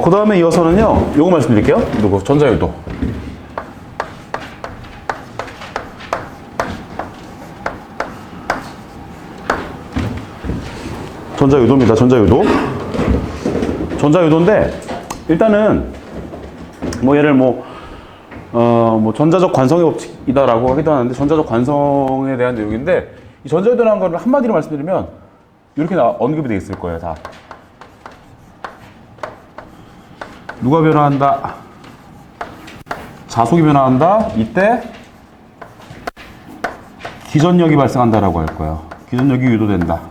그 다음에 이어서는요, 요거 말씀드릴게요. 누구? 전자유도. 전자유도입니다. 전자유도. 전자유도인데, 일단은, 얘를 전자적 관성의 법칙이다라고 하기도 하는데, 전자적 관성에 대한 내용인데, 이 전자유도라는 걸 한마디로 말씀드리면, 이렇게 언급이 되어 있을 거예요, 다. 누가 변화한다? 자속이 변화한다? 이때, 기전력이 발생한다라고 할 거예요. 기전력이 유도된다.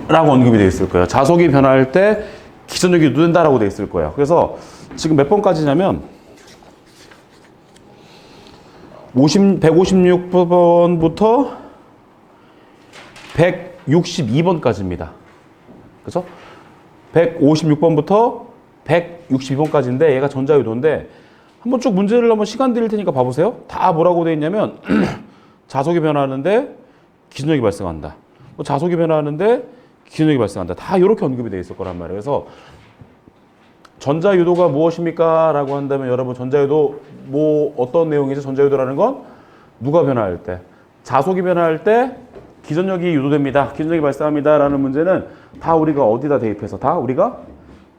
라고 언급이 되어 있을 거예요. 자속이 변화할 때 기전력이 유도된다라고 되어 있을 거예요. 그래서 지금 몇 번까지냐면 156번부터 162번까지입니다. 그죠? 156번부터 162번까지인데 얘가 전자유도인데 한번 쭉 문제를 한번 시간 드릴 테니까 봐보세요. 다 뭐라고 되어 있냐면 자속이 변화하는데 기전력이 발생한다. 자속이 변화하는데 기전력이 발생한다. 다 이렇게 언급이 되어 있을 거란 말이에요. 그래서 전자유도가 무엇입니까? 라고 한다면 여러분 전자유도 어떤 내용이죠? 전자유도라는 건 누가 변화할 때? 자속이 변화할 때 기전력이 유도됩니다. 기전력이 발생합니다. 라는 문제는 다 우리가 어디다 대입해서 다 우리가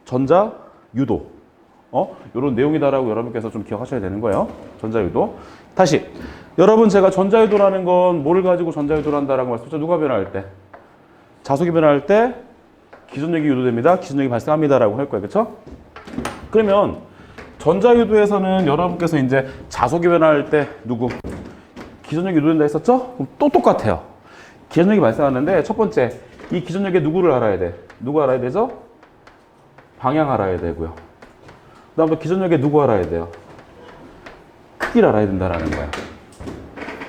전자유도. 이런 내용이다라고 여러분께서 좀 기억하셔야 되는 거예요. 전자유도. 다시. 여러분 제가 전자유도라는 건 뭐를 가지고 전자유도를 한다라고 말씀드렸죠? 누가 변화할 때? 자속이 변화할 때 기전력이 유도됩니다. 기전력이 발생합니다라고 할 거예요. 그렇죠? 그러면 전자유도에서는 여러분께서 이제 자속이 변화할 때 누구? 기전력이 유도된다 했었죠? 그럼 또 똑같아요. 기전력이 발생하는데 첫 번째 이 기전력의 누구를 알아야 돼? 누구 알아야 되죠? 방향 알아야 되고요. 그 다음에 기전력의 누구 알아야 돼요? 크기를 알아야 된다라는 거예요.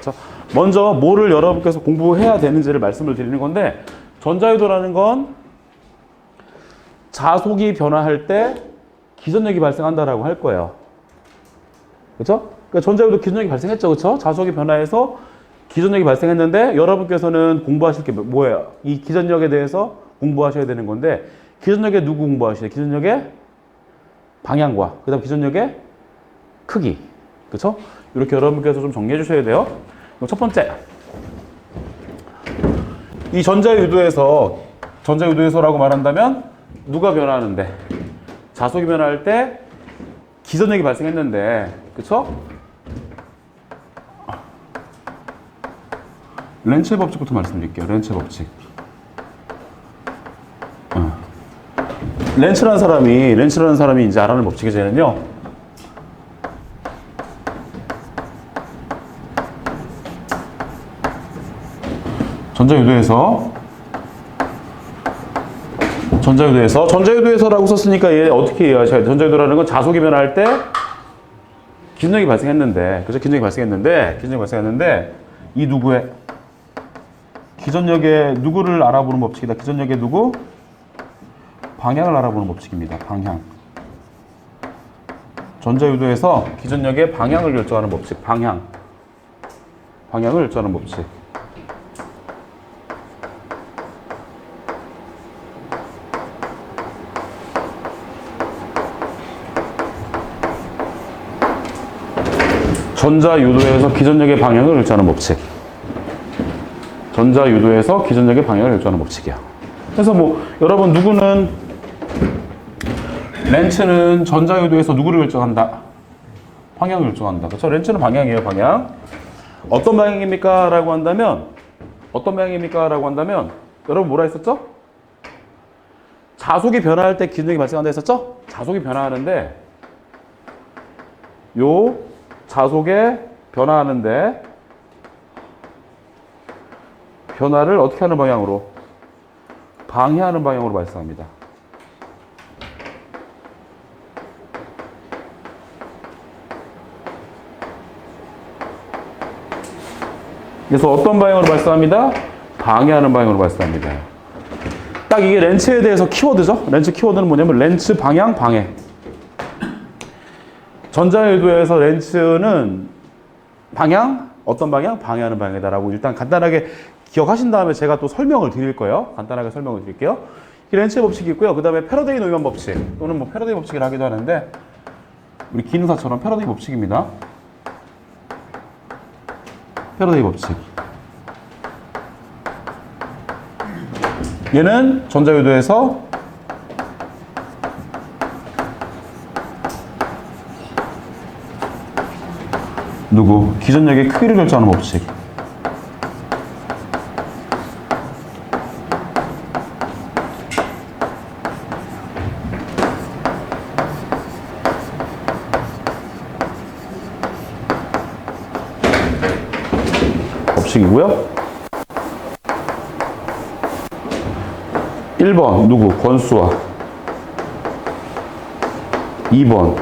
자, 먼저 뭐를 여러분께서 공부해야 되는지를 말씀을 드리는 건데 전자유도라는 건 자속이 변화할 때 기전력이 발생한다라고 할 거예요. 그렇죠? 그러니까 전자유도 기전력이 발생했죠. 그렇죠? 자속이 변화해서 기전력이 발생했는데 여러분께서는 공부하실 게 뭐예요? 이 기전력에 대해서 공부하셔야 되는 건데 기전력의 누구 공부하셔야 돼요? 기전력의 방향과 그다음 기전력의 크기. 그렇죠? 이렇게 여러분께서 좀 정리해 주셔야 돼요. 그럼 첫 번째. 이 전자유도에서라고 말한다면 누가 변화하는데? 자속이 변화할 때 기전력이 발생했는데, 그쵸? 렌츠의 법칙부터 말씀드릴게요. 렌츠의 법칙. 렌츠라는 사람이 이제 알아낸 법칙이 쟤는요. 전자유도에서라고 썼으니까 얘 어떻게 이해하셔야 돼요? 전자유도라는 건 자속이 변화할 때 기전력이 발생했는데, 그죠? 기전력이 발생했는데, 이 누구의 기전력의 누구를 알아보는 법칙이다. 기전력의 누구? 방향을 알아보는 법칙입니다. 방향. 전자유도에서 기전력의 방향을 결정하는 법칙. 방향을 결정하는 법칙. 전자유도에서 기전력의 방향을 결정하는 법칙. 전자유도에서 기전력의 방향을 결정하는 법칙이야. 그래서 여러분 렌츠는 전자유도에서 누구를 결정한다? 방향을 결정한다. 그렇죠? 렌츠는 방향이에요, 방향. 어떤 방향입니까? 라고 한다면 여러분 뭐라 했었죠? 자속이 변화할 때 기전력이 발생한다 했었죠? 자속이 변화하는데 자속에 변화하는데 변화를 어떻게 하는 방향으로? 방해하는 방향으로 발생합니다. 그래서 어떤 방향으로 발생합니다? 방해하는 방향으로 발생합니다. 딱 이게 렌츠에 대해서 키워드죠? 렌츠 키워드는 뭐냐면 렌츠 방향, 방해. 전자유도에서 렌츠는 어떤 방향? 방해하는 방향이다라고 일단 간단하게 기억하신 다음에 제가 또 설명을 드릴 거예요. 간단하게 설명을 드릴게요. 렌츠의 법칙이 있고요. 그 다음에 패러데이 노이만 법칙 또는 뭐 패러데이 법칙이라 하기도 하는데 우리 기능사처럼 패러데이 법칙입니다. 패러데이 법칙. 얘는 전자유도에서 누구? 기전력의 크기를 결정하는 법칙. 법칙이고요. 1번 누구? 권수와 2번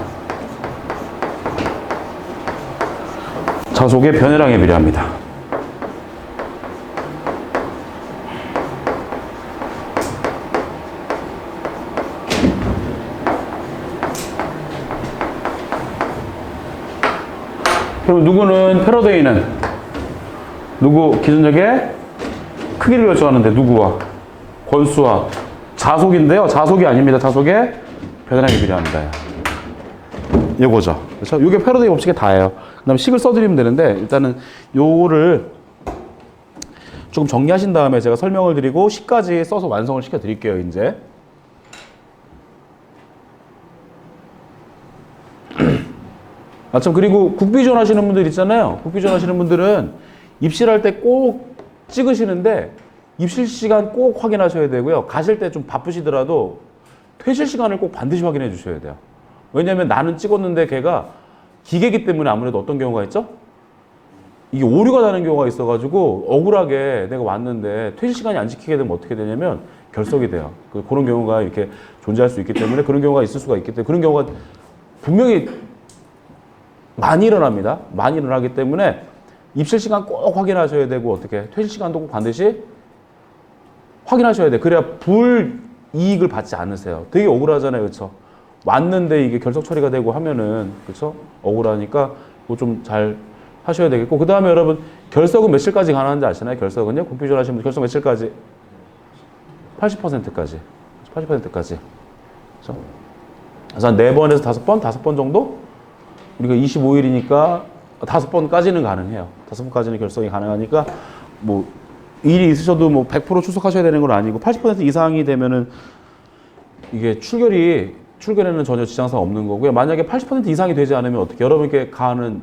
자속의 변해량에 비례합니다. 그럼 누구는 패러데이는 누구 기준력의 크기를 결정하는데 누구와 권수와 자속인데요. 자속이 아닙니다. 자속의 변해량에 비례합니다. 이거죠. 그렇죠? 이게 패러데이 법칙의 다예요. 그다음에 식을 써드리면 되는데 일단은 요거를 조금 정리하신 다음에 제가 설명을 드리고 식까지 써서 완성을 시켜 드릴게요. 이제 참 그리고 국비전 하시는 분들 있잖아요. 국비전 하시는 분들은 입실할 때 꼭 찍으시는데 입실 시간 꼭 확인하셔야 되고요. 가실 때 좀 바쁘시더라도 퇴실 시간을 꼭 반드시 확인해 주셔야 돼요. 왜냐하면 나는 찍었는데 걔가 기계기 때문에 아무래도 어떤 경우가 있죠? 이게 오류가 나는 경우가 있어가지고 억울하게 내가 왔는데 퇴실 시간이 안 지키게 되면 어떻게 되냐면 결석이 돼요. 그런 경우가 이렇게 존재할 수 있기 때문에 그런 경우가 있을 수가 있기 때문에 그런 경우가 분명히 많이 일어납니다. 많이 일어나기 때문에 입실 시간 꼭 확인하셔야 되고 어떻게 퇴실 시간도 꼭 반드시 확인하셔야 돼. 그래야 불이익을 받지 않으세요. 되게 억울하잖아요. 그렇죠? 왔는데 이게 결석 처리가 되고 하면은 그렇죠? 억울하니까 그거 좀 잘 하셔야 되겠고 그 다음에 여러분 결석은 며칠까지 가능한지 아시나요? 결석은요? 공표전 하시는 분 결석 며칠까지? 80%까지 80%까지 그렇죠? 그래서 한 4번에서 5번? 5번 정도? 우리가 25일이니까 5번까지는 가능해요. 5번까지는 결석이 가능하니까 뭐 일이 있으셔도 뭐 100% 출석하셔야 되는 건 아니고 80% 이상이 되면은 이게 출결에는 전혀 지장사가 없는 거고요. 만약에 80% 이상이 되지 않으면 어떻게 여러분께 가하는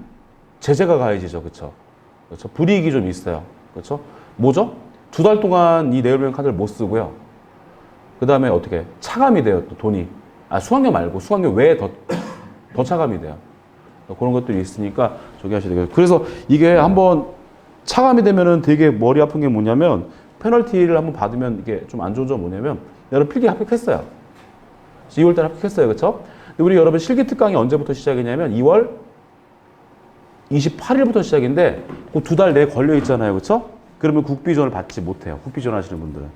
제재가 가해지죠. 그렇죠? 그렇죠? 불이익이 좀 있어요. 그렇죠? 뭐죠? 2달 동안 이 네일뱅 카드를 못 쓰고요. 그 다음에 어떻게 차감이 돼요. 또 돈이 수강료 말고 수강료 외에 더 차감이 돼요. 그런 것들이 있으니까 저기 하셔야 되고요. 그래서 이게 한번 차감이 되면은 되게 머리 아픈 게 뭐냐면 페널티를 한번 받으면 이게 좀 안 좋은 점은 뭐냐면 여러분 필기 합격했어요. 2월달에 합격했어요. 그렇죠? 근데 우리 여러분 실기 특강이 언제부터 시작이냐면 2월 28일부터 시작인데 그 2달 내에 걸려 있잖아요. 그렇죠? 그러면 국비전을 받지 못해요. 국비전 하시는 분들은.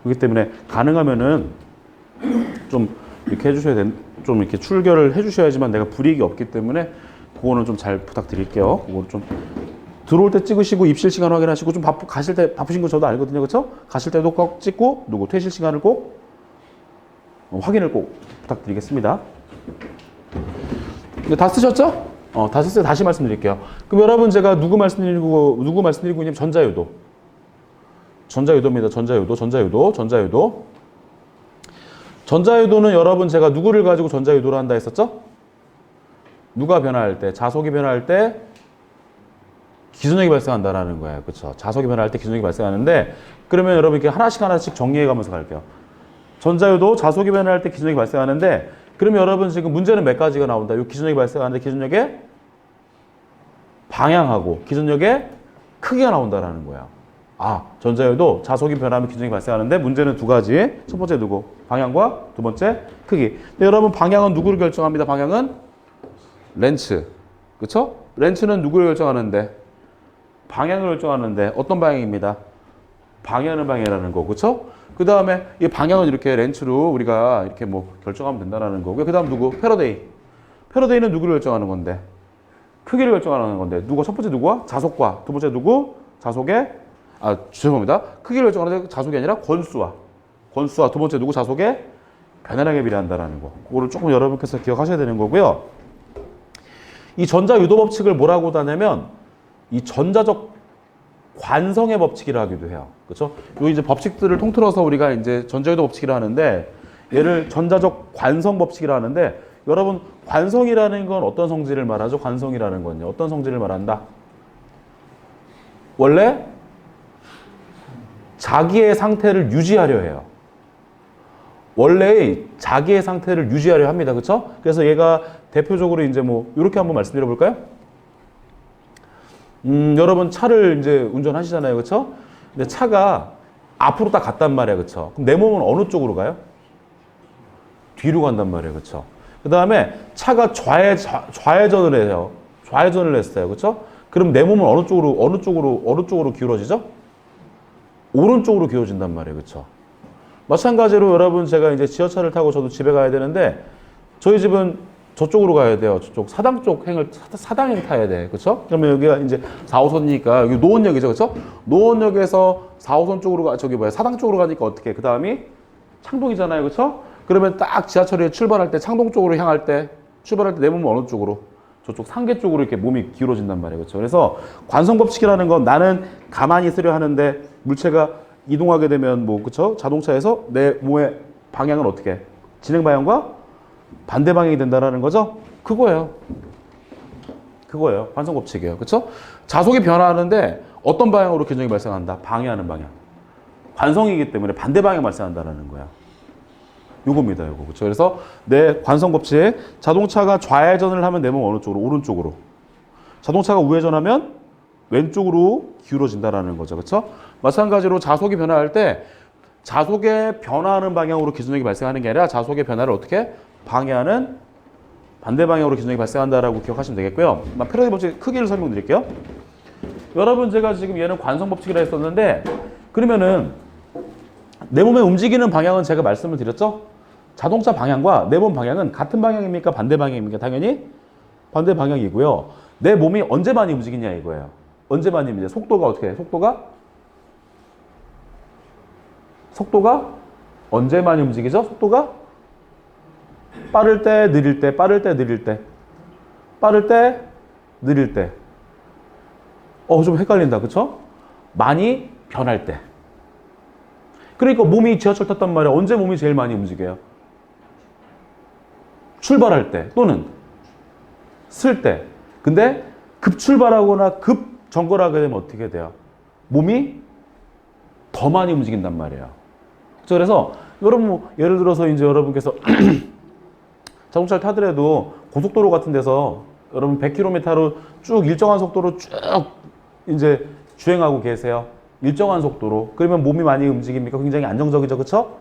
그렇기 때문에 가능하면은 좀 이렇게 해주셔야 좀 이렇게 출결을 해주셔야지만 내가 불이익이 없기 때문에 그거는 좀 잘 부탁드릴게요. 그거를 좀 들어올 때 찍으시고 입실 시간 확인하시고 좀 가실 때 바쁘신 거 저도 알거든요. 그렇죠? 가실 때도 꼭 찍고 누구 퇴실 시간을 꼭 확인을 꼭 부탁드리겠습니다. 다 쓰셨죠? 다 썼어요. 다시 말씀드릴게요. 그럼 여러분 제가 누구 말씀드리고 있냐면 전자유도. 전자유도입니다. 전자유도. 전자유도는 여러분 제가 누구를 가지고 전자유도를 한다 했었죠? 누가 변화할 때, 자속이 변화할 때 기준력이 발생한다라는 거예요. 그렇죠? 자속이 변화할 때 기준력이 발생하는데 그러면 여러분 이렇게 하나씩 정리해 가면서 갈게요. 전자유도 자속이 변화할 때 기준력이 발생하는데 그러면 여러분 지금 문제는 몇 가지가 나온다. 이 기준력이 발생하는데 기준력의 방향하고 기준력의 크기가 나온다라는 거예요. 전자유도 자속이 변하면 기준력이 발생하는데 문제는 두 가지. 첫 번째 누구? 방향과 두 번째 크기. 근데 여러분 방향은 누구를 결정합니다. 방향은 렌츠. 그렇죠? 렌츠는 누구를 결정하는데? 방향을 결정하는데 어떤 방향입니다. 방해하는 방향이라는 거. 그렇죠? 그 다음에 이 방향은 이렇게 렌츠로 우리가 이렇게 뭐 결정하면 된다는 거고요. 그 다음 누구? 패러데이. 패러데이는 누구를 결정하는 건데? 크기를 결정하는 건데. 첫 번째 누구와? 자속과. 두 번째 누구? 자속의 죄송합니다. 크기를 결정하는데 자속이 아니라 권수와. 건수와 두 번째 누구 자속의 변화량에 비례한다라는 거. 그거를 조금 여러분께서 기억하셔야 되는 거고요. 이 전자 유도 법칙을 뭐라고 하냐면 이 전자적 관성의 법칙이라 하기도 해요. 그렇죠? 요 이제 법칙들을 통틀어서 우리가 이제 전자유도 법칙이라 하는데 얘를 전자적 관성 법칙이라 하는데 여러분 관성이라는 건 어떤 성질을 말하죠? 관성이라는 건요. 어떤 성질을 말한다? 원래 자기의 상태를 유지하려 해요. 원래 자기의 상태를 유지하려 합니다. 그렇죠? 그래서 얘가 대표적으로 이제 뭐 이렇게 한번 말씀드려 볼까요? 여러분 차를 이제 운전하시잖아요. 그렇죠? 근데 차가 앞으로 딱 갔단 말이야. 그렇죠? 그럼 내 몸은 어느 쪽으로 가요? 뒤로 간단 말이에요. 그렇죠? 그다음에 차가 좌회전을 해요. 좌회전을 했어요. 그렇죠? 그럼 내 몸은 어느 쪽으로 기울어지죠? 오른쪽으로 기울어진단 말이에요. 그렇죠? 마찬가지로 여러분 제가 이제 지하철을 타고 저도 집에 가야 되는데 저희 집은 저쪽으로 가야 돼요. 저쪽 사당 쪽 사당행 타야 돼. 그렇죠? 그러면 여기가 이제 4호선이니까 여기 노원역이죠. 그렇죠? 노원역에서 4호선 쪽으로 사당 쪽으로 가니까 어떻게? 그다음이 창동이잖아요. 그렇죠? 그러면 딱 지하철에 출발할 때 창동 쪽으로 향할 때 출발할 때 내 몸은 어느 쪽으로? 저쪽 상계 쪽으로 이렇게 몸이 기울어진단 말이에요. 그렇죠? 그래서 관성 법칙이라는 건 나는 가만히 있으려 하는데 물체가 이동하게 되면 뭐 그렇죠? 자동차에서 내 몸의 방향은 어떻게? 진행 방향과 반대 방향이 된다라는 거죠? 그거예요. 관성 법칙이에요. 그렇죠? 자속이 변화하는데 어떤 방향으로 기전력이 발생한다? 방해하는 방향. 관성이기 때문에 반대 방향 발생한다라는 거야. 요겁니다, 요거. 그렇죠? 그래서 내 관성 법칙, 자동차가 좌회전을 하면 내 몸 어느 쪽으로? 오른쪽으로. 자동차가 우회전하면 왼쪽으로 기울어진다라는 거죠. 그렇죠? 마찬가지로 자속이 변화할 때 자속의 변화하는 방향으로 기준력이 발생하는 게 아니라 자속의 변화를 어떻게 방해하는 반대 방향으로 기준력이 발생한다라고 기억하시면 되겠고요. 패러디 법칙 크기를 설명드릴게요. 여러분 제가 지금 얘는 관성 법칙이라 했었는데 그러면은 내 몸의 움직이는 방향은 제가 말씀을 드렸죠? 자동차 방향과 내 몸 방향은 같은 방향입니까? 반대 방향입니까? 당연히 반대 방향이고요. 내 몸이 언제 많이 움직이냐 이거예요. 언제 많이 움직이냐. 속도가 어떻게 해? 속도가 언제 많이 움직이죠? 속도가 빠를 때, 느릴 때, 빠를 때, 느릴 때. 빠를 때, 느릴 때. 좀 헷갈린다. 그쵸? 많이 변할 때. 그러니까 몸이 지하철 탔단 말이야. 언제 몸이 제일 많이 움직여요? 출발할 때 또는 쓸 때. 근데 급출발하거나 급정거하게 되면 어떻게 돼요? 몸이 더 많이 움직인단 말이에요. 그래서 여러분 예를 들어서 이제 여러분께서 자동차를 타더라도 고속도로 같은 데서 여러분 100km로 쭉 일정한 속도로 쭉 이제 주행하고 계세요. 일정한 속도로. 그러면 몸이 많이 움직입니까? 굉장히 안정적이죠. 그렇죠?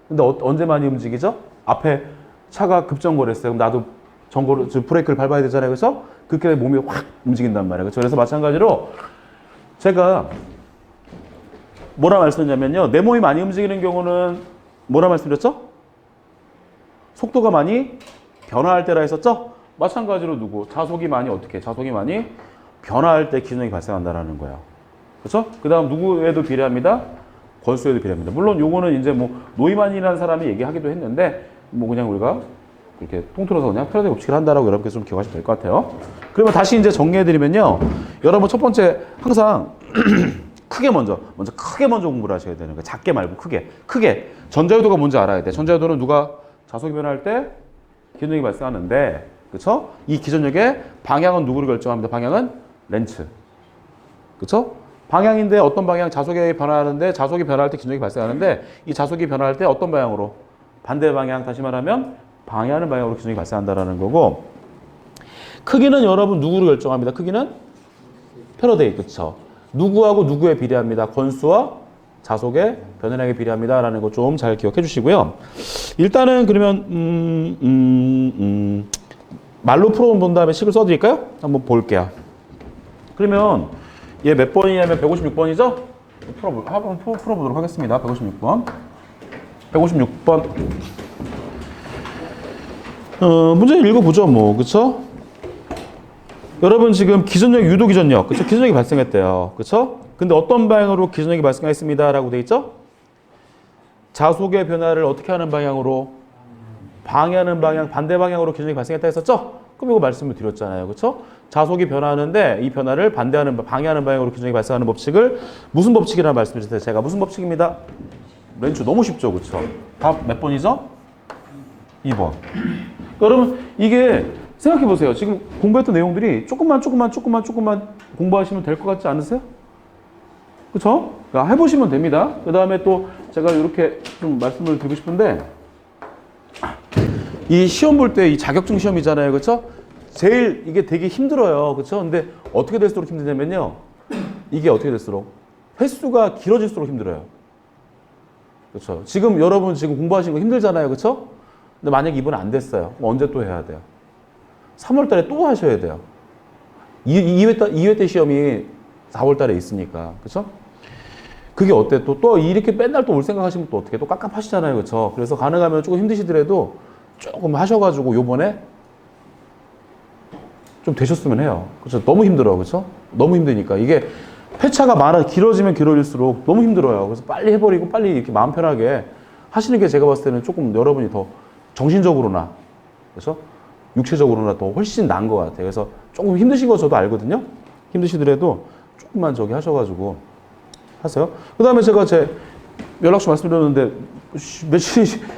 근데 언제 많이 움직이죠? 앞에 차가 급정거를 했어요. 그럼 나도 브레이크를 밟아야 되잖아요. 그래서 그렇게 몸이 확 움직인단 말이에요. 그렇죠? 그래서 마찬가지로 제가 뭐라 말씀드렸냐면요. 내 몸이 많이 움직이는 경우는 뭐라 말씀드렸죠? 속도가 많이 변화할 때라 했었죠? 마찬가지로 자속이 많이 어떻게? 자속이 많이 변화할 때 기준력이 발생한다라는 거예요. 그렇죠? 그 다음 누구에도 비례합니다. 권수에도 비례합니다. 물론 요거는 이제 뭐 노이만이라는 사람이 얘기하기도 했는데 뭐 그냥 우리가 이렇게 통틀어서 그냥 패러디 법칙을 한다라고 여러분께서 좀 기억하시면 될 것 같아요. 그러면 다시 이제 정리해드리면요. 여러분 첫 번째 항상 크게 먼저 공부를 하셔야 되는 거예요. 작게 말고 크게. 전자유도가 뭔지 알아야 돼. 전자유도는 누가 자속이 변화할 때 기전력이 발생하는데, 그렇죠? 이 기전력의 방향은 누구를 결정합니다. 방향은 렌츠. 그렇죠? 방향인데 어떤 방향 자속이 변화하는데 자속이 변화할 때 기전력이 발생하는데 이 자속이 변화할 때 어떤 방향으로? 반대 방향, 다시 말하면 방해하는 방향으로 기전력이 발생한다라는 거고, 크기는 여러분 누구를 결정합니다. 크기는 패러데이. 그렇죠? 누구하고 누구에 비례합니다. 권수와 자속의 변화량에 비례합니다라는 거 좀 잘 기억해 주시고요. 일단은 그러면 말로 풀어본 다음에 식을 써드릴까요? 한번 볼게요. 그러면 얘 몇 번이냐면 156번이죠? 한번 풀어보도록 하겠습니다. 156번. 문제 읽어보죠, 뭐. 그쵸? 여러분 지금 기전력, 유도 기전력. 그쵸? 기전력이 발생했대요. 그쵸? 근데 어떤 방향으로 기전력이 발생했습니다. 라고 돼 있죠? 자속의 변화를 어떻게 하는 방향으로? 방해하는 방향, 반대 방향으로 기전력이 발생했다 했었죠? 그럼 이거 말씀을 드렸잖아요. 그렇죠? 자속이 변화하는데 이 변화를 방해하는 방향으로 기전력이 발생하는 법칙을 무슨 법칙이라는 말씀을 드렸어요. 제가 무슨 법칙입니다. 렌츠 너무 쉽죠. 그렇죠? 답 몇 번이죠? 2번. 여러분 이게 생각해 보세요. 지금 공부했던 내용들이 조금만 공부하시면 될 것 같지 않으세요? 그렇죠? 그러니까 해보시면 됩니다. 그 다음에 또 제가 이렇게 좀 말씀을 드리고 싶은데 이 시험 볼 때 이 자격증 시험이잖아요. 그렇죠? 제일 이게 되게 힘들어요. 그렇죠? 근데 어떻게 될수록 힘드냐면요. 이게 어떻게 될수록 횟수가 길어질수록 힘들어요. 그렇죠? 지금 여러분 지금 공부하시는 거 힘들잖아요. 그렇죠? 근데 만약에 이번에 안 됐어요. 그럼 언제 또 해야 돼요? 3월 달에 또 하셔야 돼요. 2회 때 시험이 4월 달에 있으니까. 그렇죠? 그게 어때? 또 이렇게 맨날 또 올 생각하시면 또 어떻게 또 깝깝하시잖아요. 그렇죠? 그래서 가능하면 조금 힘드시더라도 조금 하셔가지고 요번에 좀 되셨으면 해요. 그렇죠? 너무 힘들어. 그렇죠? 너무 힘드니까. 이게 회차가 길어지면 길어질수록 너무 힘들어요. 그래서 빨리 해버리고 빨리 이렇게 마음 편하게 하시는 게 제가 봤을 때는 조금 여러분이 더 정신적으로나, 그래서 육체적으로나 더 훨씬 나은 것 같아요. 그래서 조금 힘드신 거 저도 알거든요. 힘드시더라도 조금만 저기 하셔가지고 하세요. 그 다음에 제가 제 연락처 말씀드렸는데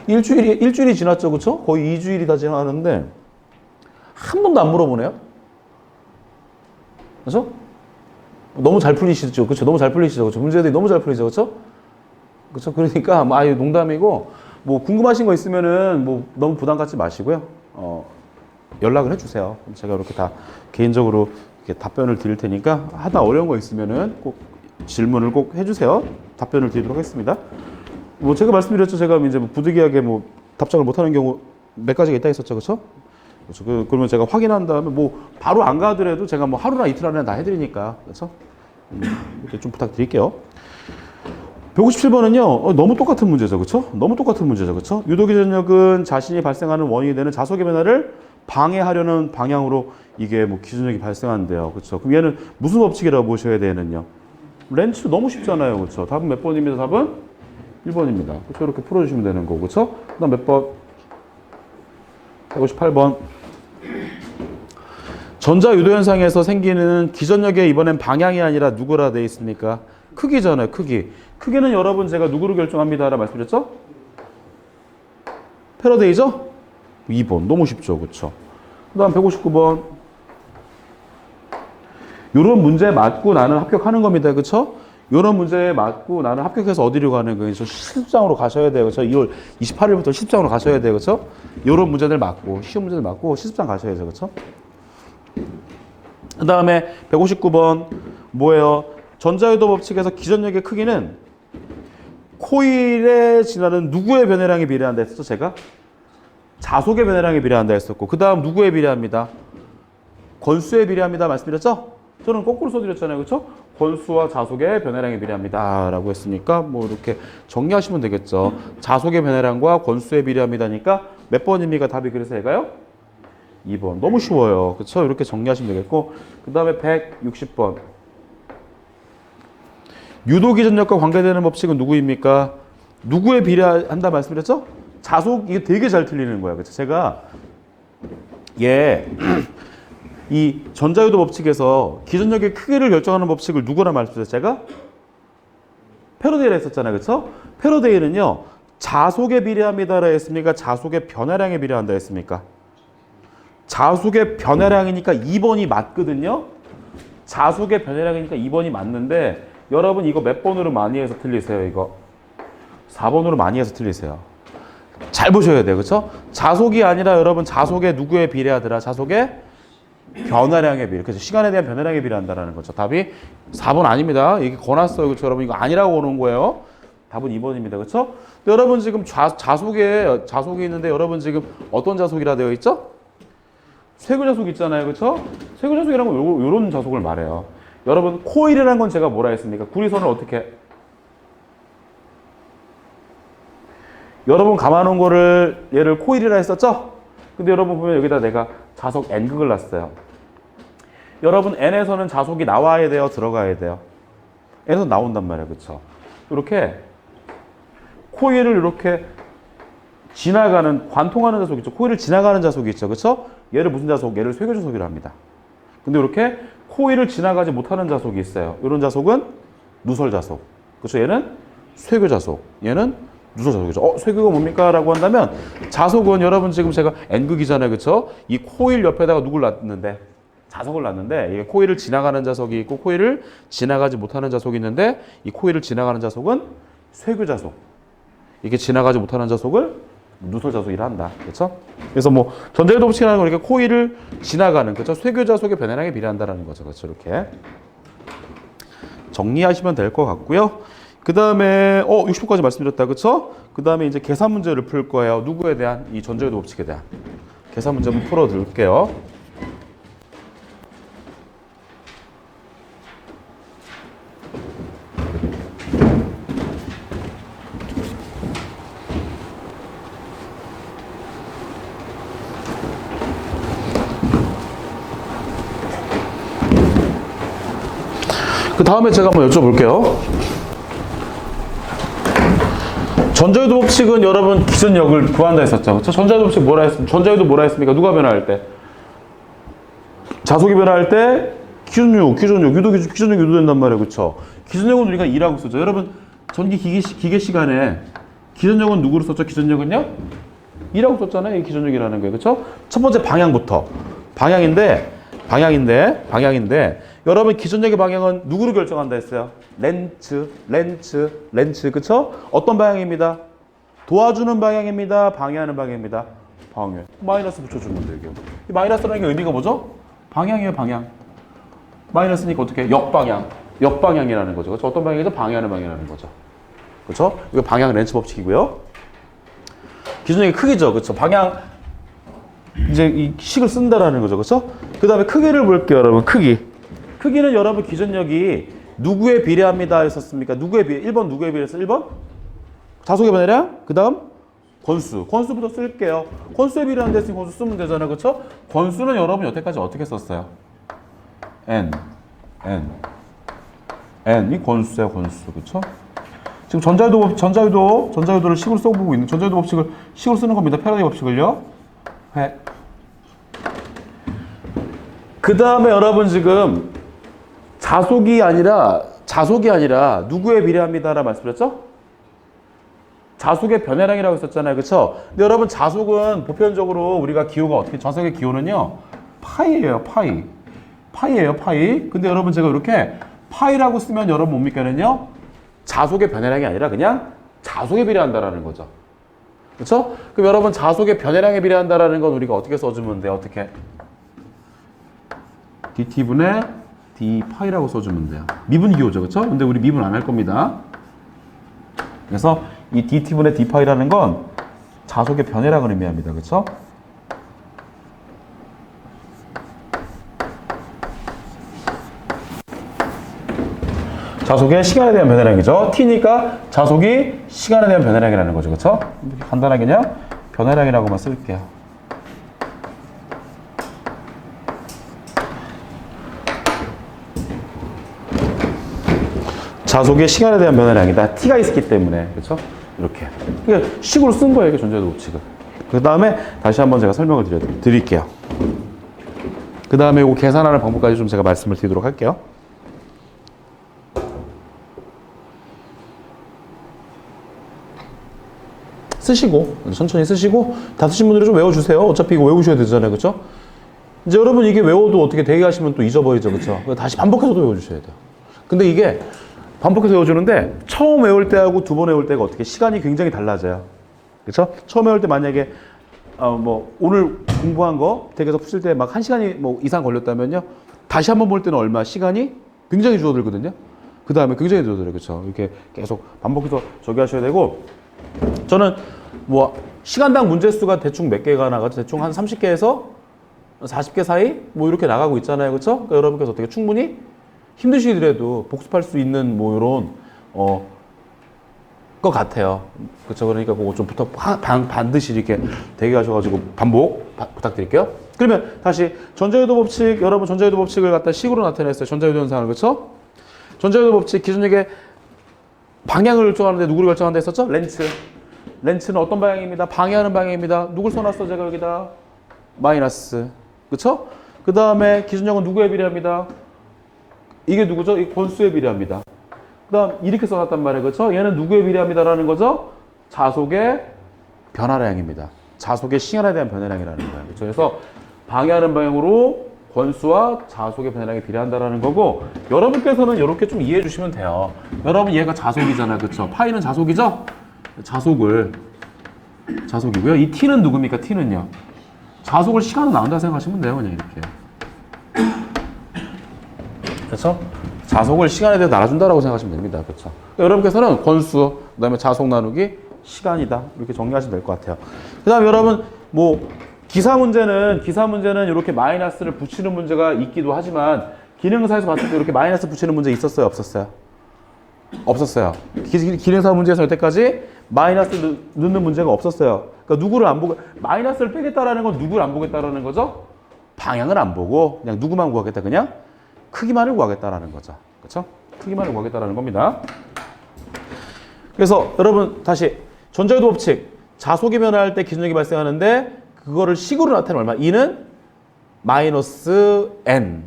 일주일이 지났죠. 그렇죠? 거의 2주일이 다 지나가는데 한 번도 안 물어보네요. 그렇죠? 너무 잘 풀리시죠. 그렇죠? 너무 잘 풀리시죠. 그렇죠? 문제들이 너무 잘 풀리죠. 그렇죠? 그렇죠? 그러니까 아유 농담이고 뭐 궁금하신 거 있으면은 뭐 너무 부담 갖지 마시고요. 연락을 해주세요. 제가 이렇게 다 개인적으로 이렇게 답변을 드릴 테니까 하다 어려운 거 있으면은 꼭 질문을 꼭 해주세요. 답변을 드리도록 하겠습니다. 뭐 제가 말씀드렸죠. 제가 이제 뭐 부득이하게 뭐 답장을 못하는 경우 몇 가지가 있다 했었죠. 그렇죠? 그렇죠. 그러면 제가 확인한 다음에 뭐 바로 안 가더라도 제가 뭐 하루나 이틀 안에 다 해드리니까 그렇죠? 이렇게 좀 부탁드릴게요. 157번은요. 너무 똑같은 문제죠. 그렇죠? 너무 똑같은 문제죠. 그렇죠? 유도기전력은 자신이 발생하는 원인이 되는 자속의 변화를 방해하려는 방향으로 이게 뭐 기전력이 발생한대요. 그렇죠? 그럼 얘는 무슨 법칙이라고 보셔야 되는요? 렌츠 너무 쉽잖아요. 그렇죠? 답은 몇 번입니다. 답은 1번입니다. 그렇죠? 이렇게 풀어주시면 되는 거고. 그렇죠? 그 다음 몇 번? 158번. 전자 유도 현상에서 생기는 기전력의 이번엔 방향이 아니라 누구라 되어 있습니까? 크기잖아요. 크기. 크기는 여러분 제가 누구로 결정합니다. 라 말씀드렸죠? 패러데이죠? 2번. 너무 쉽죠. 그렇죠? 그 다음 159번. 요런 문제 맞고 나는 합격하는 겁니다. 그렇죠? 요런 문제에 맞고 나는 합격해서 어디로 가는 거예요? 실습장으로 가셔야 돼요. 그렇죠? 2월 28일부터 실습장으로 가셔야 돼요. 그렇죠? 요런 문제들 맞고 시험 문제들 맞고 실습장 가셔야 돼요. 그렇죠? 그 다음에 159번 뭐예요? 전자유도 법칙에서 기전력의 크기는 코일에 지나는 누구의 변해량에 비례한다 했었죠? 제가? 자속의 변해량에 비례한다 했었고 그 다음 누구에 비례합니다? 권수에 비례합니다. 말씀드렸죠? 저는 거꾸로 써드렸잖아요. 그렇죠? 권수와 자속의 변해량에 비례합니다. 라고 했으니까 뭐 이렇게 정리하시면 되겠죠. 자속의 변해량과 권수에 비례합니다니까 몇 번입니까? 답이 그래서 얘가요? 2번. 너무 쉬워요. 그렇죠? 이렇게 정리하시면 되겠고 그 다음에 160번. 유도기전력과 관계되는 법칙은 누구입니까? 누구에 비례한다 말씀드렸죠? 자속, 이게 되게 잘 틀리는 거야. 그렇죠? 제가 이 전자유도 법칙에서 기전력의 크기를 결정하는 법칙을 누구라 말씀드렸죠? 제가? 패러데이라 했었잖아요. 그렇죠? 패러데이는요. 자속에 비례합니다라 했습니까? 자속의 변화량에 비례한다 했습니까? 자속의 변화량이니까 2번이 맞거든요. 자속의 변화량이니까 2번이 맞는데 여러분 이거 몇 번으로 많이 해서 틀리세요? 이거 4번으로 많이 해서 틀리세요. 잘 보셔야 돼요. 그렇죠? 자속이 아니라 여러분 자속의 누구에 비례하더라? 자속의 변화량에 비례. 그래서 시간에 대한 변화량에 비례한다라는 거죠. 답이 4번 아닙니다. 이게 거놨어요. 그렇죠? 여러분 이거 아니라고 오는 거예요. 답은 2번입니다. 그렇죠? 여러분 지금 자속이 있는데 여러분 지금 어떤 자속이라 되어 있죠? 쇄골자속 있잖아요. 그렇죠? 쇄골자속이라는 건 요런 자속을 말해요. 여러분 코일이라는 건 제가 뭐라 했습니까? 구리선을 어떻게 여러분 감아놓은 거를 얘를 코일이라 했었죠? 근데 여러분 보면 여기다 내가 자속 N극을 놨어요. 여러분 N에서는 자속이 나와야 돼요? 들어가야 돼요? N에서 나온단 말이에요. 그렇죠? 이렇게 코일을 이렇게 지나가는, 관통하는 자석 있죠. 코일을 지나가는 자석이 있죠. 그렇죠? 얘를 무슨 자석? 얘를 쇠교자석이라 합니다. 근데 이렇게 코일을 지나가지 못하는 자석이 있어요. 이런 자석은 누설자석. 그렇죠? 얘는 쇠교자석. 얘는 누설자석이죠. 쇠교가 뭡니까? 라고 한다면 자석은 여러분 지금 제가 N극이잖아요. 그렇죠? 이 코일 옆에다가 누굴 놨는데? 자석을 놨는데 이게 코일을 지나가는 자석이 있고 코일을 지나가지 못하는 자석이 있는데 이 코일을 지나가는 자석은 쇠교자석. 이게 지나가지 못하는 자석을 누설자석이라 한다. 그렇죠? 그래서 뭐 전자유도 법칙이라는 건 이렇게 코일을 지나가는, 그렇죠? 쇠교자석의 변해량에 비례한다라는 거죠. 그렇죠? 이렇게 정리하시면 될 것 같고요. 그 다음에 60분까지 말씀드렸다. 그렇죠? 그 다음에 이제 계산 문제를 풀 거예요. 누구에 대한? 이 전자유도 법칙에 대한 계산 문제 한번 풀어 드릴게요. 그 다음에 제가 한번 여쭤볼게요. 전자유도 법칙은 여러분 기전력을 구한다 했었죠. 그렇죠? 전자유도 법칙 뭐라 했습니까? 전자유도 뭐라 했습니까? 누가 변화할 때? 자석이 변화할 때 기전력, 기전력 유도된단 말이에요. 그렇죠? 기전력은 우리가 2라고 쓰죠. 여러분 전기 기계 시간에 기전력은 누구로 썼죠? 기전력은요? 2라고 썼잖아요. 이 기전력이라는 거예요. 그렇죠? 첫 번째 방향부터. 방향인데 여러분 기전력의 방향은 누구로 결정한다 했어요? 렌츠. 그쵸? 어떤 방향입니다? 도와주는 방향입니다. 방해하는 방향입니다. 방해. 마이너스 붙여주면 돼요. 이게. 이 마이너스라는 게 의미가 뭐죠? 방향이에요, 방향. 마이너스니까 어떻게 해? 역방향이라는 거죠. 그쵸? 어떤 방향이죠? 방해하는 방향이라는 거죠. 그쵸? 이거 방향 렌츠 법칙이고요. 기전력의 크기죠. 그쵸? 방향, 이제 이 식을 쓴다라는 거죠. 그렇죠? 그 다음에 크기를 볼게요, 여러분. 크기는 여러분 기전력이 누구에 비례합니다 했었습니까? 누구에 비례? 1번 누구에 비례했어? 1번? 자석의 변화량? 그 다음? 권수부터 쓸게요. 권수에 비례하는 데 있으니 권수 쓰면 되잖아요. 그렇죠? 권수는 여러분 여태까지 어떻게 썼어요? N이 권수예요, 권수. 그렇죠? 지금 전자유도를 식으로 써보고 있는, 전자유도 법칙을 식으로 쓰는 겁니다. 패러다이 법칙을요. 그 다음에 여러분 지금 자속이 아니라 누구에 비례합니다라고 말씀드렸죠? 자속의 변해량이라고 했었잖아요. 그렇죠? 근데 여러분 자속은 보편적으로 우리가 기호가 어떻게, 자속의 기호는요 파이예요. 파이예요. 근데 여러분 제가 이렇게 파이라고 쓰면 여러분 뭡니까는요 자속의 변해량이 아니라 그냥 자속에 비례한다라는 거죠. 그렇죠? 그럼 여러분 자속의 변해량에 비례한다라는 건 우리가 어떻게 써주면 돼요? 어떻게? dt분의 d파이라고 써주면 돼요. 미분기호죠. 그렇죠? 근데 우리 미분 안 할 겁니다. 그래서 이 dt분의 d파이라는 건 자속의 변해량을 의미합니다. 그렇죠? 자속의 시간에 대한 변해량이죠. t니까 자속이 시간에 대한 변해량이라는 거죠. 그렇죠? 간단하게 그냥 변해량이라고만 쓸게요. 자속의 시간에 대한 변해량이다. t가 있기 때문에. 그렇죠? 이렇게. 그러니까 식으로 쓴 거예요. 이게 전자유도 법칙을. 그 다음에 다시 한번 제가 설명을 드릴게요. 그 다음에 이거 계산하는 방법까지 좀 제가 말씀을 드리도록 할게요. 쓰시고 천천히 쓰시고 다 쓰신 분들은 좀 외워주세요. 어차피 이거 외우셔야 되잖아요. 그렇죠? 이제 여러분 이게 외워도 어떻게 대기하시면 또 잊어버리죠. 그렇죠? 다시 반복해서도 외워주셔야 돼요. 근데 이게 반복해서 외워주는데 처음 외울 때하고 두 번 외울 때가 어떻게 시간이 굉장히 달라져요. 그렇죠? 처음 외울 때 만약에 뭐 오늘 공부한 거 댁에서 푸실 때 막 1시간이 뭐 이상 걸렸다면요. 다시 한번 볼 때는 얼마? 시간이 굉장히 줄어들거든요. 그 다음에 굉장히 줄어들어요. 그렇죠? 이렇게 계속 반복해서 저기 하셔야 되고 저는 뭐 시간당 문제 수가 대충 몇 개가 나가죠? 대충 한 30개에서 40개 사이 뭐 이렇게 나가고 있잖아요. 그렇죠? 그러니까 여러분께서 어떻게 충분히 힘드시더라도 복습할 수 있는 뭐 이런 것 같아요. 그렇죠? 그러니까 그거 좀 반드시 이렇게 대기하셔가지고 반복 부탁드릴게요. 그러면 다시 전자유도 법칙, 여러분 전자유도 법칙을 갖다 식으로 나타냈어요. 전자유도 현상을. 그렇죠? 전자유도 법칙 기준력의 방향을 결정하는데 누구를 결정한다 했었죠? 렌츠. 렌츠는 어떤 방향입니다. 방해하는 방향입니다. 누굴 써놨어 제가 여기다? 마이너스. 그쵸? 그 다음에 기준력은 누구에 비례합니다? 이게 누구죠? 이 권수에 비례합니다. 그 다음 이렇게 써놨단 말이에요. 그쵸? 얘는 누구에 비례합니다라는 거죠? 자속의 변화량입니다. 자속의 시간에 대한 변화량이라는 거예요. 그쵸? 그래서 방해하는 방향으로 권수와 자속의 변화량이 비례한다라는 거고, 여러분께서는 이렇게 좀 이해해 주시면 돼요. 여러분 얘가 자속이잖아요. 그쵸? 파이는 자속이죠? 자속이고요. 이 t는 누굽니까? t는요. 자속을 시간으로 나온다 생각하시면 돼요. 그냥 이렇게. 그렇죠? 자속을 시간에 대해 나눠준다라고 생각하시면 됩니다. 그렇죠? 여러분께서는 권수, 그 다음에 자속 나누기 시간이다. 이렇게 정리하시면 될 것 같아요. 그 다음에 여러분, 기사 문제는 이렇게 마이너스를 붙이는 문제가 있기도 하지만, 기능사에서 봤을 때 이렇게 마이너스 붙이는 문제 있었어요? 없었어요? 없었어요. 기능사 문제에서 여태까지 마이너스 넣는 문제가 없었어요. 그러니까 누구를 안 보고, 마이너스를 빼겠다라는 건 누구를 안 보겠다라는 거죠? 방향을 안 보고 그냥 누구만 구하겠다. 그냥 크기만을 구하겠다라는 거죠. 그렇죠? 크기만을 구하겠다라는 겁니다. 그래서 여러분 다시 전자유도 법칙, 자속이 변화할 때 기준력이 발생하는데 그거를 식으로 나타내면 얼마? E는 마이너스 N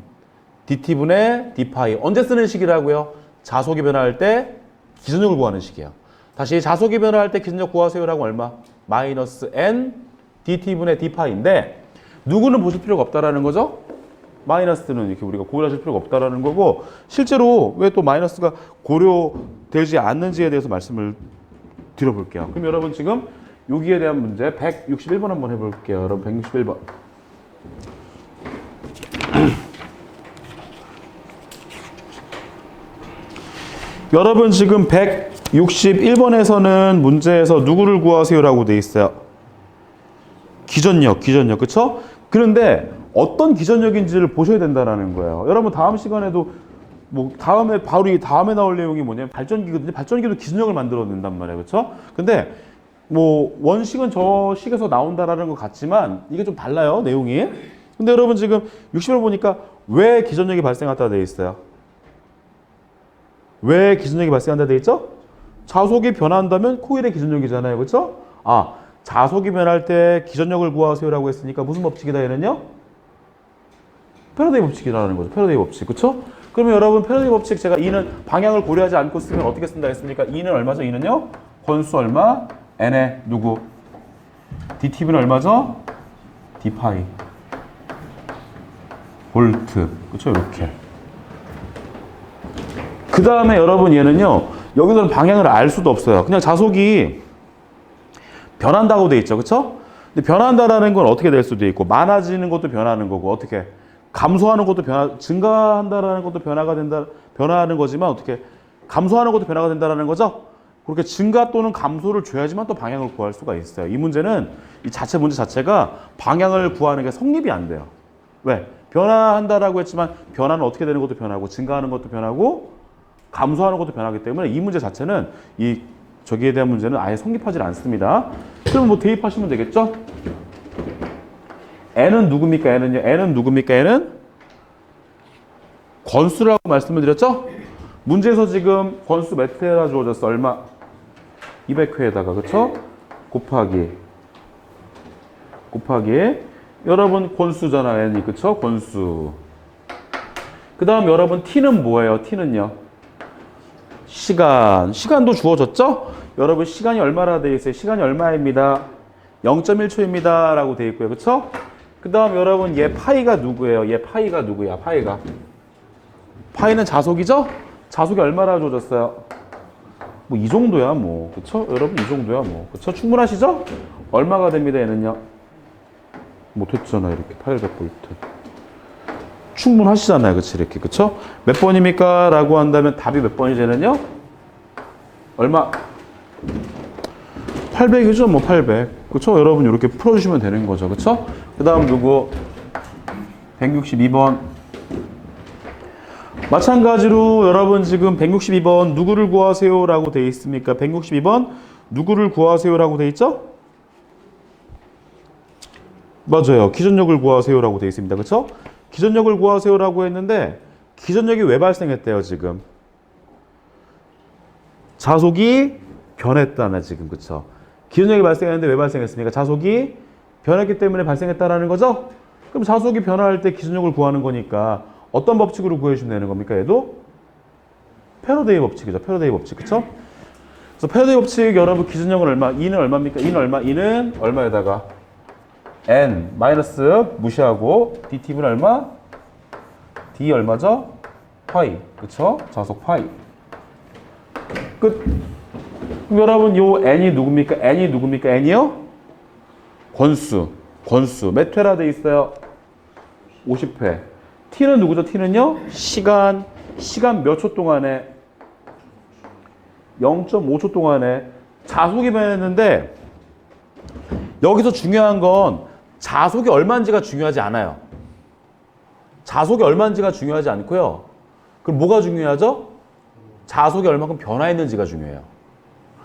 dt분의 d파이. 언제 쓰는 식이라고요? 자속이 변화할 때 기준력을 구하는 식이에요. 다시 자속이 변화할 때 기준력 구하세요라고 얼마? 마이너스 N dt분의 d파이인데 누구는 보실 필요가 없다라는 거죠? 마이너스는 이렇게 우리가 고려하실 필요가 없다라는 거고, 실제로 왜 또 마이너스가 고려되지 않는지에 대해서 말씀을 드려볼게요. 그럼 여러분 지금 여기에 대한 문제 161번 한번 해볼게요. 여러분 161번. 여러분 지금 161번에서는 문제에서 누구를 구하세요라고 돼 있어요. 기전력, 그쵸? 그런데 어떤 기전력인지를 보셔야 된다는 거예요. 여러분 다음 시간에도 다음에 나올 내용이 뭐냐면 발전기거든요. 발전기도 기전력을 만들어낸단 말이에요. 그쵸? 근데 원식은 저 식에서 나온다라는 것 같지만 이게 좀 달라요. 내용이. 근데 여러분 지금 60을 보니까 왜 기전력이 발생한다 돼 있어요? 왜 기전력이 발생한다 돼 있죠? 자속이 변한다면 코일의 기전력이잖아요. 그쵸? 자속이 변할 때 기전력을 구하세요라고 했으니까 무슨 법칙이다 얘는요? 패러데이 법칙이라는 거죠. 패러데이 법칙. 그쵸? 그러면 여러분 패러데이 법칙 제가 E는 방향을 고려하지 않고 쓰면 어떻게 쓴다 했습니까? E는 얼마죠? E는요? 권수 얼마? N에 누구? dt분은 얼마죠? d파이. 볼트. 그쵸? 이렇게. 그 다음에 여러분 얘는요. 여기서는 방향을 알 수도 없어요. 그냥 자속이 변한다고 돼 있죠. 그쵸? 근데 변한다라는 건 어떻게 될 수도 있고, 많아지는 것도 변하는 거고, 어떻게 감소하는 것도 증가한다라는 것도 변화하는 거지만, 어떻게 감소하는 것도 변화가 된다라는 거죠. 그렇게 증가 또는 감소를 줘야지만 또 방향을 구할 수가 있어요. 이 문제는 이 문제 자체가 방향을 구하는 게 성립이 안 돼요. 왜? 변화한다라고 했지만 변화는 어떻게 되는 것도 변하고, 증가하는 것도 변하고, 감소하는 것도 변하기 때문에 이 문제 자체는 저기에 대한 문제는 아예 성립하지 않습니다. 그럼 대입하시면 되겠죠? N은 누굽니까? N은요? N은 누굽니까? N은 권수라고 말씀을 드렸죠? 문제에서 지금 권수 몇 회라 주어졌어? 얼마? 200회에다가, 그쵸? 곱하기. 여러분 권수잖아, N이. 그쵸? 권수. 그 다음 여러분 T는 뭐예요? T는요? 시간도 주어졌죠? 여러분 시간이 얼마나 돼 있어요? 시간이 얼마입니다? 0.1초입니다 라고 돼 있고요. 그쵸? 그 다음 여러분 얘 파이가 누구예요? 얘 파이가 누구야? 파이는 자속이죠? 자속이 얼마나 주어졌어요? 이 정도야 그쵸? 여러분 이 정도야 그쵸? 충분하시죠? 얼마가 됩니다 얘는요? 못했잖아 이렇게 800V 충분하시잖아요. 그치? 이렇게. 그쵸? 몇 번입니까? 라고 한다면 답이 몇 번이죠? 얘는요? 얼마? 800이죠? 800. 그쵸? 여러분 이렇게 풀어주시면 되는 거죠. 그쵸? 그 다음 누구? 162번. 마찬가지로 여러분 지금 162번 누구를 구하세요? 라고 돼 있습니까? 162번 누구를 구하세요? 라고 돼 있죠? 맞아요. 기전력을 구하세요. 라고 돼 있습니다. 그쵸? 기전력을 구하세요라고 했는데 기전력이 왜 발생했대요 지금? 자속이 변했다네 지금 그쵸? 기전력이 발생했는데 왜 발생했습니까? 자속이 변했기 때문에 발생했다라는 거죠? 그럼 자속이 변화할 때 기전력을 구하는 거니까 어떤 법칙으로 구해주면 되는 겁니까? 얘도 패러데이 법칙이죠. 패러데이 법칙 그쵸? 그래서 패러데이 법칙 여러분 기준형은 얼마? E는 얼마입니까? E는 얼마? E는 얼마에다가 N 마이너스 무시하고 DT는 얼마? D 얼마죠? 파이 그쵸? 자속 파이 끝. 그럼 여러분 요 N이 누굽니까? N이 누굽니까? N이요? 권수 몇 회라 돼 있어요? 50회. T는 누구죠? T는요? 시간 몇 초 동안에 0.5초 동안에 자속이 변했는데 여기서 중요한 건 자속이 얼마인지가 중요하지 않아요. 자속이 얼마인지가 중요하지 않고요. 그럼 뭐가 중요하죠? 자속이 얼마큼 변화했는지가 중요해요.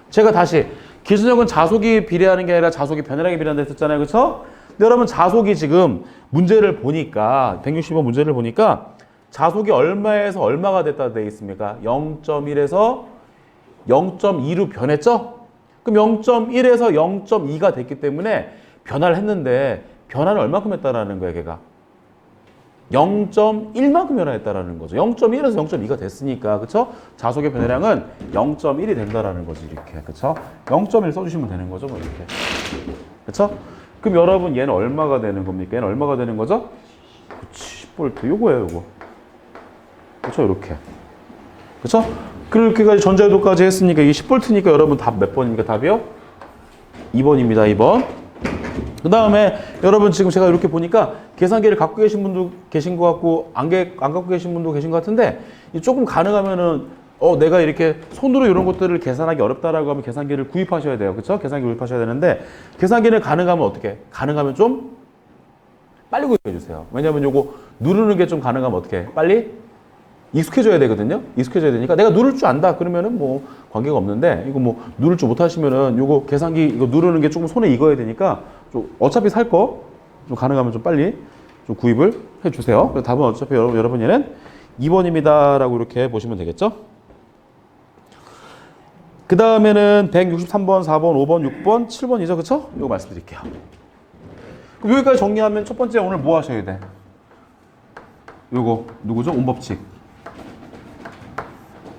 제가 다시 기준력은 자속이 비례하는 게 아니라 자속이 변화량에 비례한다 했었잖아요. 그렇죠? 근데 여러분 자속이 지금 문제를 보니까 160번 문제를 보니까 자속이 얼마에서 얼마가 됐다 돼 있습니까? 0.1에서 0.2로 변했죠? 그럼 0.1에서 0.2가 됐기 때문에 변화를 했는데 변화는 얼마큼 했다라는 거예요, 걔가? 0.1만큼 변화했다라는 거죠. 0.1에서 0.2가 됐으니까, 그쵸? 자속의 변화량은 0.1이 된다라는 거지, 이렇게. 그쵸? 0.1 써주시면 되는 거죠, 뭐, 이렇게. 그쵸? 그럼 여러분, 얘는 얼마가 되는 겁니까? 얘는 얼마가 되는 거죠? 그치, 10V. 요거예요, 요거. 그쵸? 이렇게. 그쵸? 그렇게까지 전자유도까지 했으니까 이게 10V니까 여러분 답 몇 번입니까? 답이요? 2번입니다, 2번. 그 다음에 여러분 지금 제가 이렇게 보니까 계산기를 갖고 계신 분도 계신 것 같고 안 갖고 계신 분도 계신 것 같은데 조금 가능하면은 내가 이렇게 손으로 이런 것들을 계산하기 어렵다라고 하면 계산기를 구입하셔야 돼요. 그렇죠? 계산기 구입하셔야 되는데 계산기는 가능하면 어떻게? 가능하면 좀 빨리 구입해 주세요. 왜냐하면 요거 누르는 게 좀 가능하면 어떻게? 빨리 익숙해져야 되거든요. 익숙해져야 되니까 내가 누를 줄 안다 그러면은 뭐 관계가 없는데 이거 뭐 누를 줄 못하시면은 요거 계산기 이거 누르는 게 조금 손에 익어야 되니까 좀 어차피 살 거 좀 가능하면 좀 빨리 좀 구입을 해 주세요. 그래서 답은 어차피 여러분 얘는 2번입니다라고 이렇게 보시면 되겠죠. 그 다음에는 163번, 4번, 5번, 6번, 7번이죠. 그쵸? 이거 말씀드릴게요. 그럼 여기까지 정리하면 첫 번째 오늘 뭐 하셔야 돼? 요거 누구죠? 온법칙.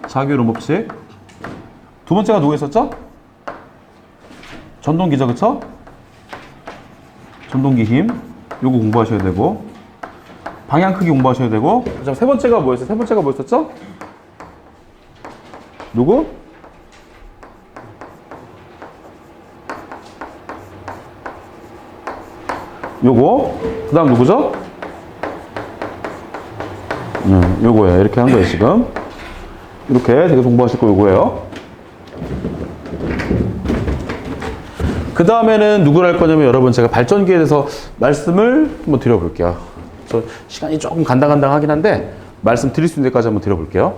자기율 온법칙. 두 번째가 누구 있었죠? 전동기죠. 그쵸? 전동기 힘. 요거 공부하셔야 되고 방향 크기 공부하셔야 되고 자, 세 번째가 뭐였어요? 세 번째가 뭐였었죠? 누구? 요거 그 다음 누구죠? 요거예요. 이렇게 한 거예요 지금. 이렇게 되게 공부하실 거 요거예요. 그 다음에는 누구를 할 거냐면 여러분 제가 발전기에 대해서 말씀을 한번 드려볼게요. 저 시간이 조금 간당간당하긴 한데 말씀 드릴 수 있는 데까지 한번 드려볼게요.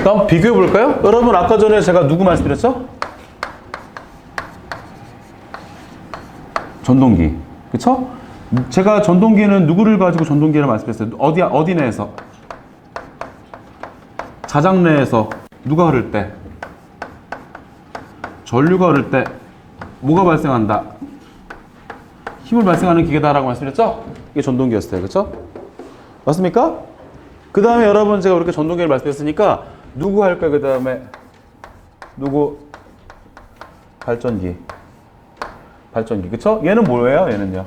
그럼 비교해 볼까요? 여러분 아까 전에 제가 누구 말씀드렸죠? 전동기. 그쵸? 제가 전동기는 누구를 가지고 전동기를 말씀했어요? 어디 내에서? 자장 내에서 누가 흐를 때? 전류가 흐를 때 뭐가 발생한다? 힘을 발생하는 기계다라고 말씀드렸죠? 이게 전동기였어요. 그쵸? 맞습니까? 그 다음에 여러분 제가 이렇게 전동기를 말씀했으니까 누구 할까요? 그 다음에 누구? 발전기. 그쵸? 얘는 뭐예요? 얘는요?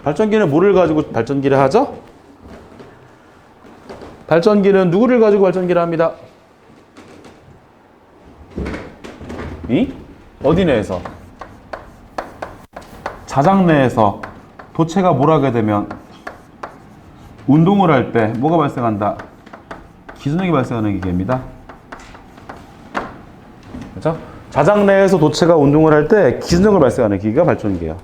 발전기는 뭐를 가지고 발전기를 하죠? 발전기는 누구를 가지고 발전기를 합니다? 어디 내에서? 자장 내에서 도체가 뭘 하게 되면 운동을 할 때 뭐가 발생한다? 기전력이 발생하는 기계입니다. 그렇죠? 자장 내에서 도체가 운동을 할 때 기전력을 발생하는 기계가 발전기예요.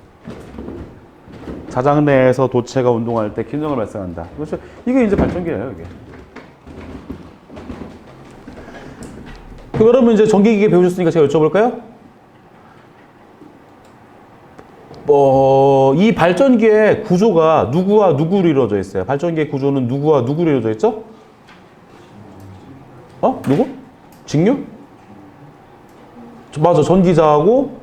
자장 내에서 도체가 운동할 때 기전력을 발생한다. 그렇죠? 이게 이제 발전기예요, 이게. 그럼 여러분 이제 전기기계 배우셨으니까 제가 여쭤볼까요? 이 발전기의 구조가 누구와 누구로 이루어져 있어요? 발전기의 구조는 누구와 누구로 이루어져 있죠? 누구? 직류? 맞아. 전기자하고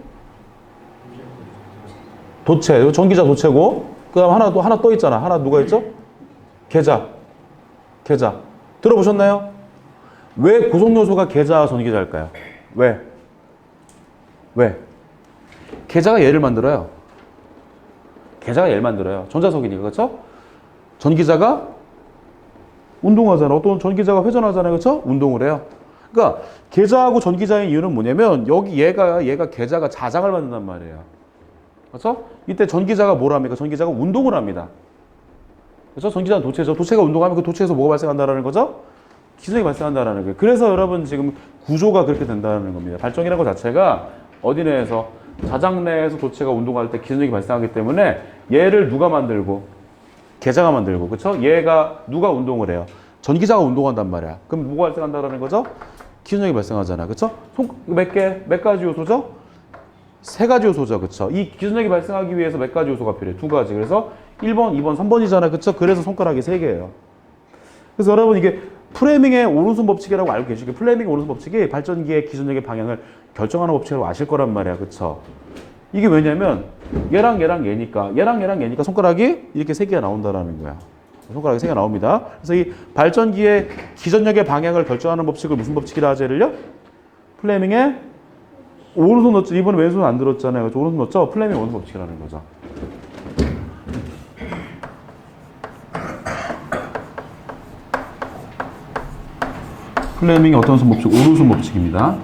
도체. 전기자 도체고, 그 다음 하나 또 있잖아. 하나 누가 있죠? 계자. 들어보셨나요? 왜 구성요소가 계자와 전기자일까요? 왜? 계자가 얘를 만들어요. 전자석이니까, 그렇죠? 전기자가 운동하잖아. 어떤 전기자가 회전하잖아요, 그렇죠? 운동을 해요. 그러니까 계자하고 전기자의 이유는 뭐냐면 여기 얘가 계자가 자장을 만든단 말이에요. 그렇죠? 이때 전기자가 뭘 합니까? 전기자가 운동을 합니다. 그렇죠? 전기자는 도체죠. 도체가 운동하면 그 도체에서 뭐가 발생한다라는 거죠? 기전력이 발생한다라는 거예요. 그래서 여러분 지금 구조가 그렇게 된다는 겁니다. 발전이라는 것 자체가 어디 내에서 자장 내에서 도체가 운동할 때 기전력이 발생하기 때문에 얘를 누가 만들고 계자가 만들고, 그렇죠? 얘가 누가 운동을 해요? 전기자가 운동한단 말이야. 그럼 뭐가 발생한다라는 거죠? 기전력이 발생하잖아. 그렇죠? 몇 가지 요소죠? 3가지 요소죠. 그렇죠? 이 기전력이 발생하기 위해서 몇 가지 요소가 필요해? 2가지. 그래서 1번, 2번, 3번이잖아. 그렇죠? 그래서 손가락이 3개예요. 그래서 여러분 이게 프레밍의 오른손 법칙이라고 알고 계시고, 플레밍의 오른손 법칙이 발전기의 기전력의 방향을 결정하는 법칙이라고 아실 거란 말이야. 그렇죠? 이게 왜냐면 얘랑 얘니까 손가락이 이렇게 3개가 나온다라는 거야. 손가락이 3개가 나옵니다. 그래서 이 발전기의 기전력의 방향을 결정하는 법칙을 무슨 법칙이라 하죠? 얘를요? 플레밍의 오른손 넣었죠. 이번에 왼손 안 들었잖아요. 그래서 오른손 넣었죠. 플레밍 오른손 법칙이라는 거죠. 플레밍의 어떤 손 법칙? 오른손 법칙입니다.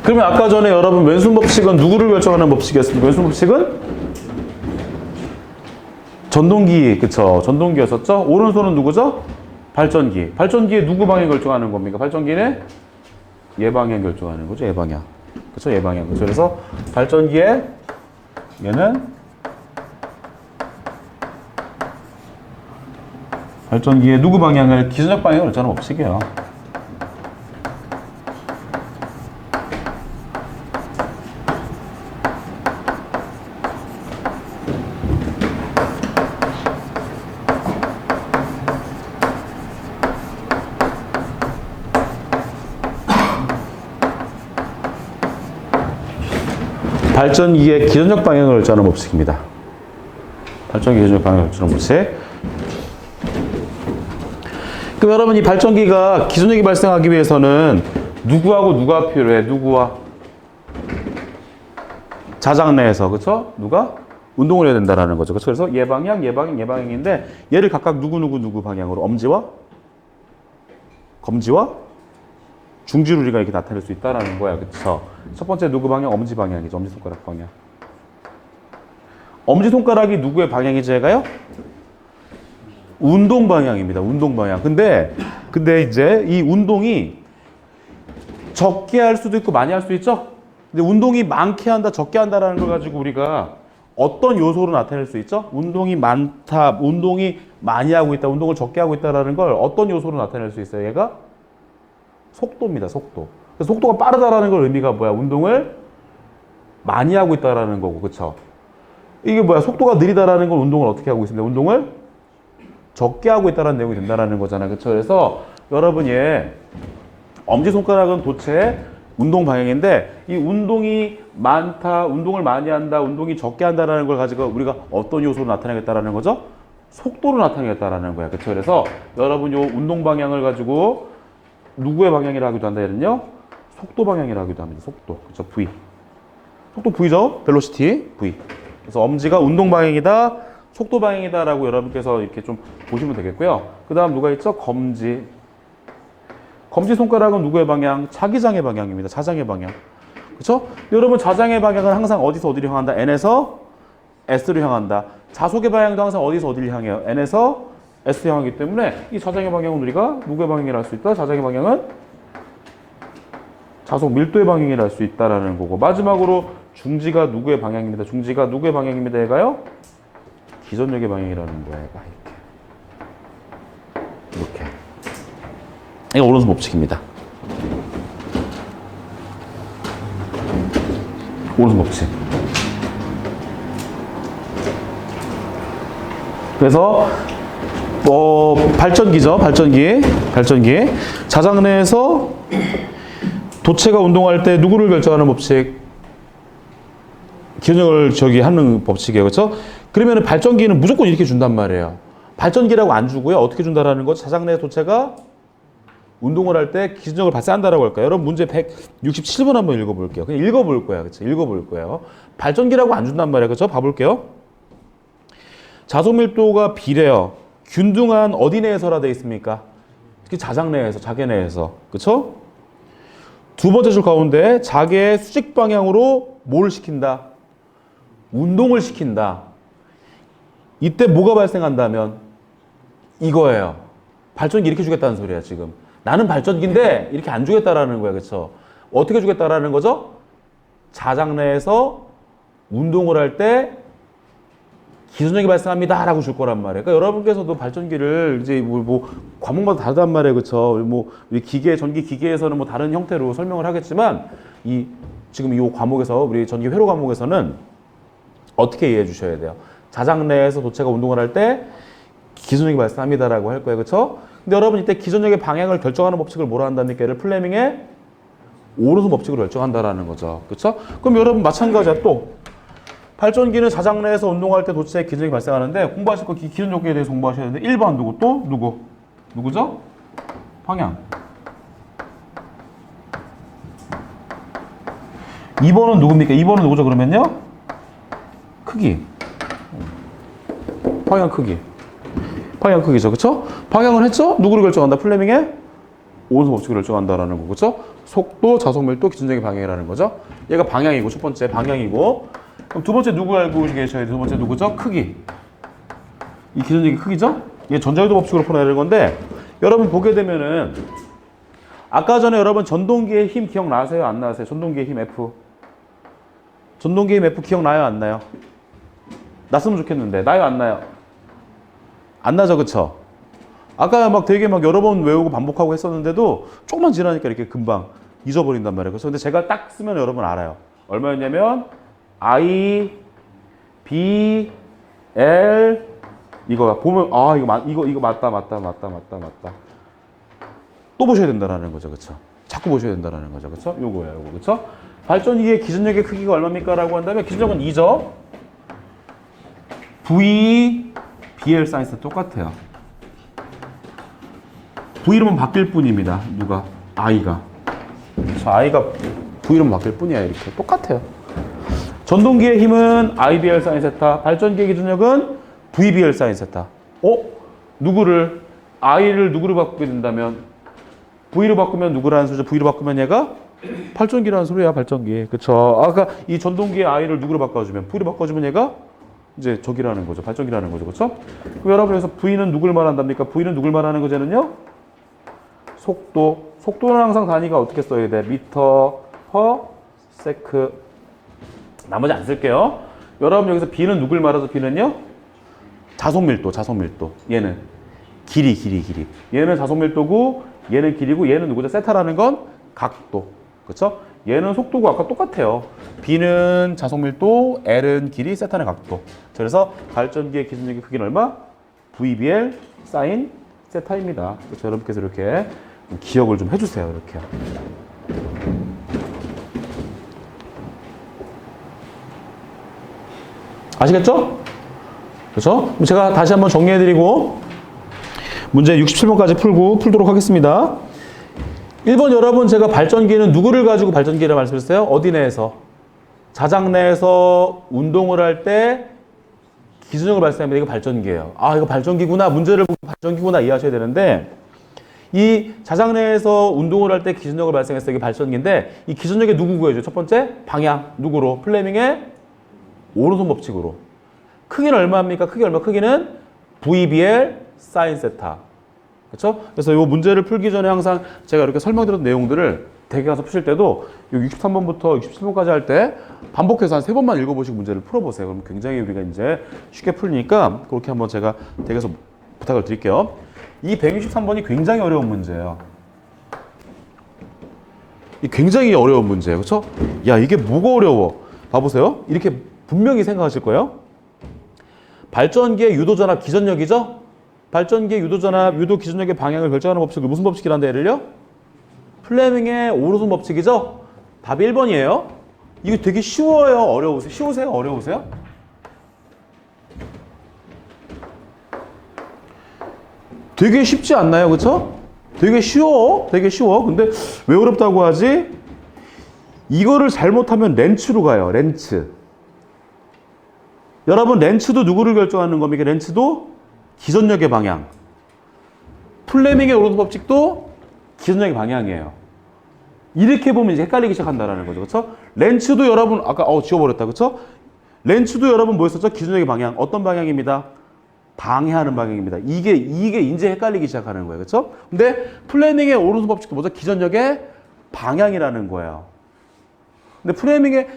그러면 아까 전에 여러분 왼손 법칙은 누구를 결정하는 법칙이었습니까? 왼손 법칙은 전동기, 그쵸? 전동기였었죠? 오른손은 누구죠? 발전기. 발전기에 누구 방향 결정하는 겁니까? 발전기는 얘 방향 결정하는 거죠. 얘 방향. 그쵸? 얘 방향. 그쵸? 그래서 발전기에 얘는 발전기에 누구 방향을 기전력 방향을 결정하는 법칙이에요. 발전기의 기전력 방향을 결정하는 법칙입니다. 발전기 기전력 방향을 결정하는 법칙. 그럼 여러분 이 발전기가 기전력이 발생하기 위해서는 누구하고 누가 필요해? 누구와? 자장 내에서, 그쵸? 누가? 운동을 해야 된다는 거죠. 그쵸? 그래서 얘 방향인데 얘를 각각 누구 방향으로? 엄지와? 검지와? 중지로 우리가 이렇게 나타낼 수 있다는 거야. 그쵸? 첫 번째 누구 방향? 엄지 방향이죠. 엄지손가락 방향. 엄지손가락이 누구의 방향이지, 얘가요? 운동 방향입니다. 운동 방향. 근데 이제 이 운동이 적게 할 수도 있고 많이 할 수도 있죠? 근데 운동이 많게 한다, 적게 한다라는 걸 가지고 우리가 어떤 요소로 나타낼 수 있죠? 운동이 많다, 운동이 많이 하고 있다, 운동을 적게 하고 있다라는 걸 어떤 요소로 나타낼 수 있어요? 얘가? 속도입니다. 속도. 그래서 속도가 빠르다라는 걸 의미가 뭐야? 운동을 많이 하고 있다라는 거고, 그쵸? 이게 뭐야? 속도가 느리다라는 건 운동을 어떻게 하고 있습니다. 운동을 적게 하고 있다는 내용이 된다는 거잖아요. 그쵸? 그래서 여러분 얘 엄지손가락은 도체 운동 방향인데 이 운동이 많다, 운동을 많이 한다, 운동이 적게 한다라는 걸 가지고 우리가 어떤 요소로 나타내겠다라는 거죠? 속도로 나타내겠다라는 거야. 그쵸? 그래서 여러분 요 운동 방향을 가지고 누구의 방향이라 하기도 한다 얘는요? 속도 방향이라 하기도 합니다. 속도. 그쵸? V. 속도 V죠? 벨로시티 V. 그래서 엄지가 운동 방향이다, 속도 방향이다라고 여러분께서 이렇게 좀 보시면 되겠고요. 그 다음 누가 있죠? 검지. 검지 손가락은 누구의 방향? 자기장의 방향입니다. 자장의 방향. 그렇죠? 여러분 자장의 방향은 항상 어디서 어디를 향한다? N에서 S로 향한다. 자속의 방향도 항상 어디서 어디를 향해요? N에서 S로 향하기 때문에 이 자장의 방향은 우리가 누구의 방향이라 할 수 있다? 자장의 방향은 자속 밀도의 방향이라 할 수 있다라는 거고, 마지막으로 중지가 누구의 방향입니다. 중지가 누구의 방향입니다. 얘가요? 기전력의 방향이라는 거야. 얘가 이렇게. 이게 오른손 법칙입니다. 오른손 법칙. 그래서 발전기죠. 발전기. 자장 내에서 도체가 운동할 때 누구를 결정하는 법칙? 기전력을 하는 법칙이에요. 그렇죠? 그러면 발전기는 무조건 이렇게 준단 말이에요. 발전기라고 안 주고요. 어떻게 준다라는 거죠? 자장 내 도체가 운동을 할 때 기전력을 발생한다라고 할까요? 여러분 문제 167번 한번 읽어볼게요. 그냥 읽어볼 거야. 그렇죠? 읽어볼 거예요. 발전기라고 안 준단 말이에요. 그렇죠? 봐볼게요. 자속 밀도가 비례요. 균등한 어디 내에서라 되어 있습니까? 특히 자장 내에서, 자개 내에서. 그렇죠? 두 번째 줄 가운데 자개의 수직 방향으로 뭘 시킨다? 운동을 시킨다. 이때 뭐가 발생한다면 이거예요. 발전기 이렇게 주겠다는 소리야, 지금. 나는 발전기인데 이렇게 안 주겠다라는 거야. 그렇죠? 어떻게 주겠다라는 거죠? 자장 내에서 운동을 할 때 기전력이 발생합니다라고 줄 거란 말이에요. 그러니까 여러분께서도 발전기를 이제 뭐 과목마다 다르단 말이에요. 그렇죠? 뭐 우리 기계, 전기 기계에서는 뭐 다른 형태로 설명을 하겠지만 지금 이 과목에서 우리 전기 회로 과목에서는 어떻게 이해해 주셔야 돼요? 자장 내에서 도체가 운동을 할 때 기전력이 발생합니다라고 할 거예요. 그렇죠? 근데 여러분 이때 기전력의 방향을 결정하는 법칙을 뭐라 한답니까? 얘를 플레밍의 오른손 법칙으로 결정한다라는 거죠. 그렇죠? 그럼 여러분 마찬가지야. 또 발전기는 자장 내에서 운동할 때 도체에 기전력이 발생하는데 공부하실 거 기전력에 대해서 공부하셔야 되는데 1번 누구 또 누구죠? 방향. 2번은 누굽니까? 2번은 누구죠? 그러면요? 크기. 방향 크기. 방향 크기죠. 그쵸? 방향을 했죠? 누구를 결정한다? 플레밍의 오른손 법칙을 결정한다라는 거. 그쵸? 속도, 자속 밀도, 기준적인 방향이라는 거죠. 얘가 방향이고, 첫 번째 방향이고. 그럼 두 번째 누구 알고 계셔야 돼요? 두 번째 누구죠? 크기. 이 기준적인 크기죠? 이게 전자유도 법칙으로 풀어내는 건데, 여러분 보게 되면은, 아까 전에 여러분 전동기의 힘 기억나세요? 안 나세요? 전동기의 힘 F. 전동기의 힘 F 기억나요? 안 나요? 났으면 좋겠는데. 나요? 안 나요? 안 나죠, 그쵸? 아까 막 되게 막 여러 번 외우고 반복하고 했었는데도 조금만 지나니까 이렇게 금방 잊어버린단 말이에요. 그래서 근데 제가 딱 쓰면 여러분 알아요. 얼마였냐면 I, B, L 이거 보면 이거 맞다. 또 보셔야 된다라는 거죠, 그렇죠? 자꾸 보셔야 된다라는 거죠, 그렇죠? 요거예요, 요거, 그렇죠? 발전기의 기준력의 크기가 얼마입니까라고 한다면 기준력은 2죠. V, BL 사이즈 똑같아요. V로만 바뀔 뿐입니다. 누가? I가. 그렇죠? I가 V로만 바뀔 뿐이야. 이렇게 똑같아요. 전동기의 힘은 IBL 사인 세타, 발전기의 기준력은 VBL 사인 세타. 누구를? I를 누구로 바꾸게 된다면 V로 바꾸면 누구라는 소리죠? V로 바꾸면 얘가 발전기라는 소리야. 발전기. 그쵸? 아까 이 전동기의 I를 누구로 바꿔주면 V로 바꿔주면 얘가 이제 저기라는 거죠. 발전기라는 거죠. 그렇죠? 그럼 여러분 그래서 V는 누굴 말한답니까? V는 누굴 말하는 거냐면요. 속도. 속도는 항상 단위가 어떻게 써야 돼? 미터 퍼 세크. 나머지 안 쓸게요. 여러분 여기서 B는 누굴 말하죠? B는요. 자속 밀도. 얘는 길이. 얘는 자속 밀도고 얘는 길이고 얘는 누구죠? 세타라는 건 각도. 그렇죠? 얘는 속도고 아까 똑같아요. B는 자속 밀도, L은 길이, 세타는 각도. 그래서 발전기의 기준력의 크기는 얼마? VBL 사인 세타입니다. 그렇죠? 여러분께서 이렇게 기억을 좀 해주세요. 이렇게. 아시겠죠? 그렇죠? 그럼 제가 다시 한번 정리해드리고 문제 67번까지 풀도록 하겠습니다. 1번 여러분 제가 발전기는 누구를 가지고 발전기를 말씀했어요? 어디 내에서? 자장 내에서 운동을 할 때 기준력을 발생합니다. 이거 발전기예요. 이거 발전기구나. 문제를 보고 발전기구나 이해하셔야 되는데 이 자장 내에서 운동을 할 때 기준력을 발생했어요. 이게 발전기인데 이 기준력에 누구 구해줘요? 첫 번째 방향. 누구로? 플레밍의 오른손 법칙으로. 크기는 얼마입니까? 크기는 VBL 사인 세타. 그렇죠? 그래서 이 문제를 풀기 전에 항상 제가 이렇게 설명드렸던 내용들을 댁에 가서 푸실 때도 63번부터 67번까지 할 때 반복해서 한 3번만 읽어보시고 문제를 풀어보세요. 그럼 굉장히 우리가 이제 쉽게 풀리니까 그렇게 한번 제가 댁에서 부탁을 드릴게요. 이 163번이 굉장히 어려운 문제예요. 이 굉장히 어려운 문제예요. 그렇죠? 야, 이게 뭐가 어려워? 봐보세요. 이렇게 분명히 생각하실 거예요. 발전기의 유도전압 기전력이죠? 발전기의 유도전압, 유도 기전력의 방향을 결정하는 법칙을 무슨 법칙이란다 얘를요? 플레밍의 오른손 법칙이죠? 답이 1번이에요. 이거 되게 쉬워요? 어려우세요? 쉬우세요? 어려우세요? 되게 쉽지 않나요? 그쵸? 되게 쉬워. 되게 쉬워. 근데 왜 어렵다고 하지? 이거를 잘못하면 렌츠로 가요. 렌츠. 여러분 렌츠도 누구를 결정하는 겁니까? 렌츠도 기전력의 방향. 플레밍의 오른손 법칙도 기전력의 방향이에요. 이렇게 보면 이제 헷갈리기 시작한다는 거죠. 그렇죠? 렌츠도 여러분 아까 지워버렸다. 그렇죠? 렌츠도 여러분 뭐였었죠? 기전력의 방향. 어떤 방향입니다? 방해하는 방향입니다. 이게 이제 헷갈리기 시작하는 거예요. 그렇죠? 근데 플레밍의 오른손 법칙도 뭐죠? 기전력의 방향이라는 거예요. 근데 플레밍의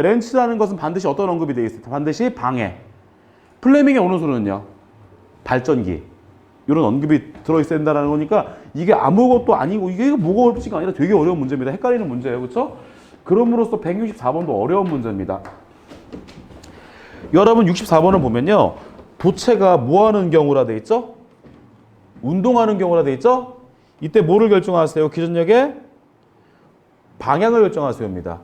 렌치라는 것은 반드시 어떤 언급이 되어 있어요? 반드시 방해. 플레밍의 오른손은요? 발전기. 이런 언급이 들어있어야 된다는 거니까 이게 아무것도 아니고 이게 뭐가 어렵지가 아니라 되게 어려운 문제입니다. 헷갈리는 문제예요. 그렇죠? 그럼으로써 164번도 어려운 문제입니다. 여러분 64번을 보면요. 도체가 뭐 하는 경우라 돼 있죠? 운동하는 경우라 돼 있죠? 이때 뭐를 결정하세요? 기전력의 방향을 결정하세요입니다.